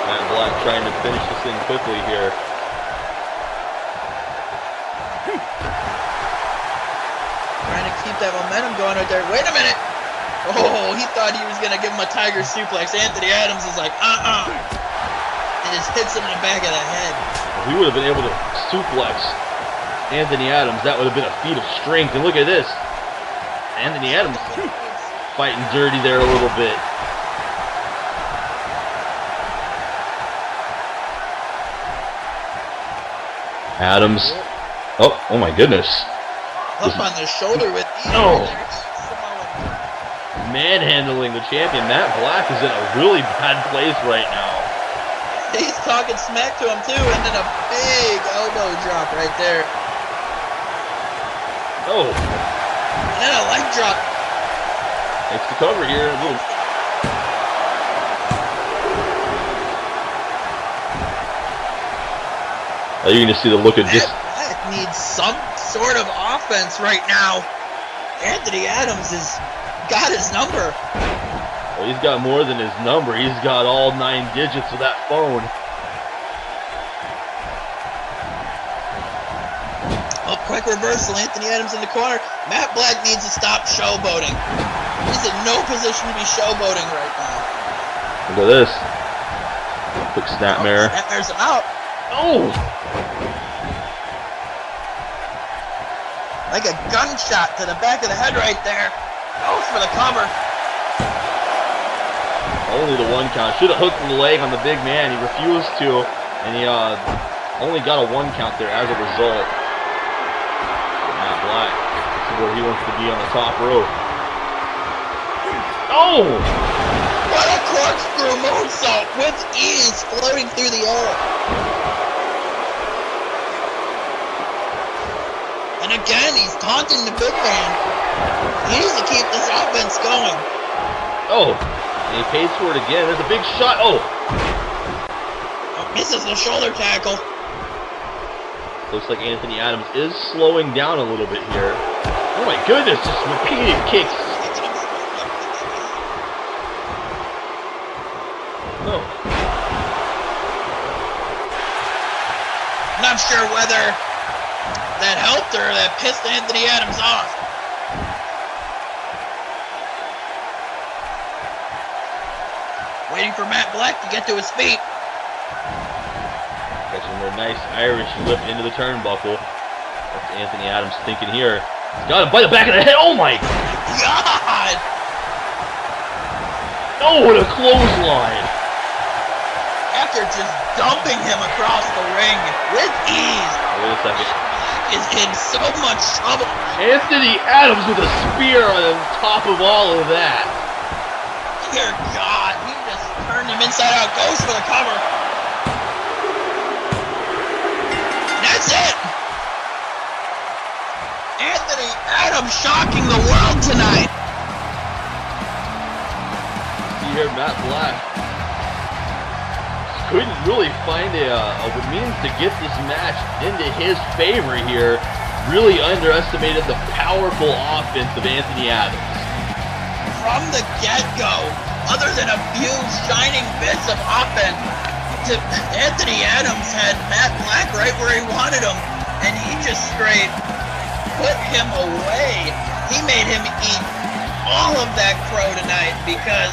Matt Black trying to finish this thing quickly here. Trying to keep that momentum going right there. Wait a minute. Oh, he thought he was going to give him a tiger suplex. Anthony Adams is like, and just hits him in the back of the head. If he would have been able to suplex Anthony Adams, that would have been a feat of strength. And look at this. Anthony Adams fighting dirty there a little bit. Adams. Oh my goodness. Up on the shoulder with manhandling the champion. Matt Black is in a really bad place right now. He's talking smack to him too, and then a big elbow drop right there. Oh. And then a leg drop. Takes the cover here. A little. You're going to see the look of Matt Black needs some sort of offense right now. Anthony Adams has got his number. Well, he's got more than his number. He's got all 9 digits of that phone. Oh, quick reversal. Anthony Adams in the corner. Matt Black needs to stop showboating. He's in no position to be showboating right now. Look at this. Quick snapmare. Snapmares him out. Oh! Like a gunshot to the back of the head right there. Goes for the cover. Only the 1 count. Should have hooked the leg on the big man. He refused to, and he only got a 1 count there as a result. Matt Black, this is where he wants to be on the top rope. Oh! What a corkscrew moonsault with ease, floating through the air. And again, he's taunting the big man. He needs to keep this offense going. Oh, and he pays for it again. There's a big shot. Oh, misses the shoulder tackle. Looks like Anthony Adams is slowing down a little bit here. Oh my goodness, just repeated kicks. Oh. Not sure whether that helped or that pissed Anthony Adams off. Waiting for Matt Black to get to his feet. Catching a nice Irish whip into the turnbuckle. What's Anthony Adams thinking here? He's got him by the back of the head. Oh my God! Oh, what a clothesline! After just dumping him across the ring with ease. Wait a second. Is in so much trouble. Anthony Adams with a spear on top of all of that. Dear God, he just turned him inside out. Goes for the cover. And that's it. Anthony Adams shocking the world tonight. See here, Matt Black couldn't really find a means to get this match into his favor here. Really underestimated the powerful offense of Anthony Adams. From the get-go, other than a few shining bits of offense, Anthony Adams had Matt Black right where he wanted him, and he just straight put him away. He made him eat all of that crow tonight because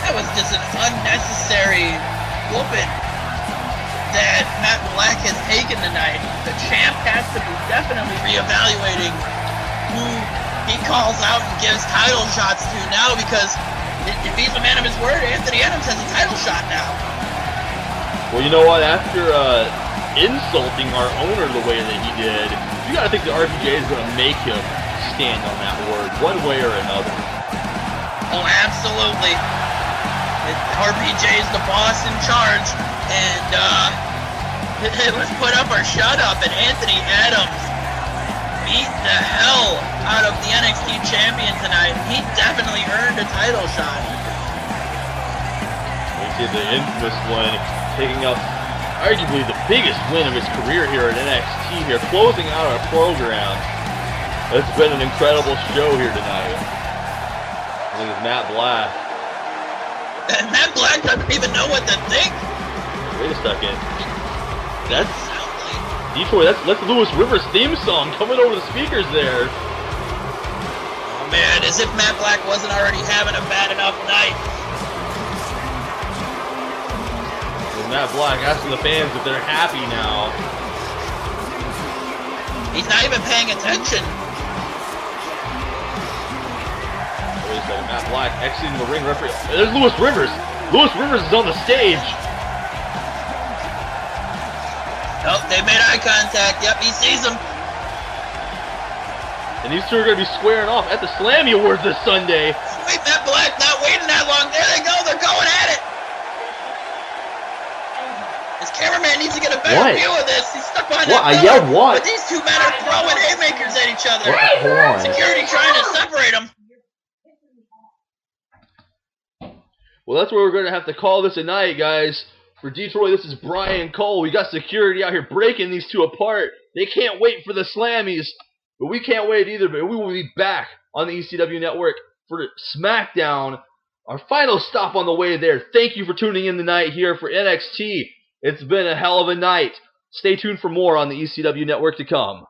that was just an unnecessary whooping that Matt Black has taken tonight. The champ has to be definitely reevaluating who he calls out and gives title shots to now, because if he's a man of his word, Anthony Adams has a title shot now. Well, you know what? After insulting our owner the way that he did, you got to think the RPJ is going to make him stand on that word one way or another. Oh, absolutely. RPJ is the boss in charge, and let's put up or shut up, and Anthony Adams beat the hell out of the NXT Champion tonight. He definitely earned a title shot. We see the infamous one taking up arguably the biggest win of his career here at NXT here, closing out our program. It's been an incredible show here tonight. I think it's Matt Black. And Matt Black doesn't even know what to think. Wait a second. That's Detroit, that's Lewis Rivers' theme song coming over the speakers there. Oh man, as if Matt Black wasn't already having a bad enough night. Well, Matt Black asking the fans if they're happy now. He's not even paying attention. Wait a second, Matt Black exiting the ring referee. There's Lewis Rivers. Lewis Rivers is on the stage. Nope, they made eye contact. Yep, he sees him. And these two are going to be squaring off at the Slammy Awards this Sunday. Wait, Matt Black not waiting that long. There they go. They're going at it. His cameraman needs to get a better view of this. He's stuck behind that pillar. I yelled what? But these two men are throwing haymakers at each other. Hold on. Security trying to separate them. Well, that's where we're going to have to call this a night, guys. For Detroit, this is Brian Cole. We got security out here breaking these two apart. They can't wait for the Slammies, but we can't wait either. But we will be back on the ECW Network for SmackDown, our final stop on the way there. Thank you for tuning in tonight here for NXT. It's been a hell of a night. Stay tuned for more on the ECW Network to come.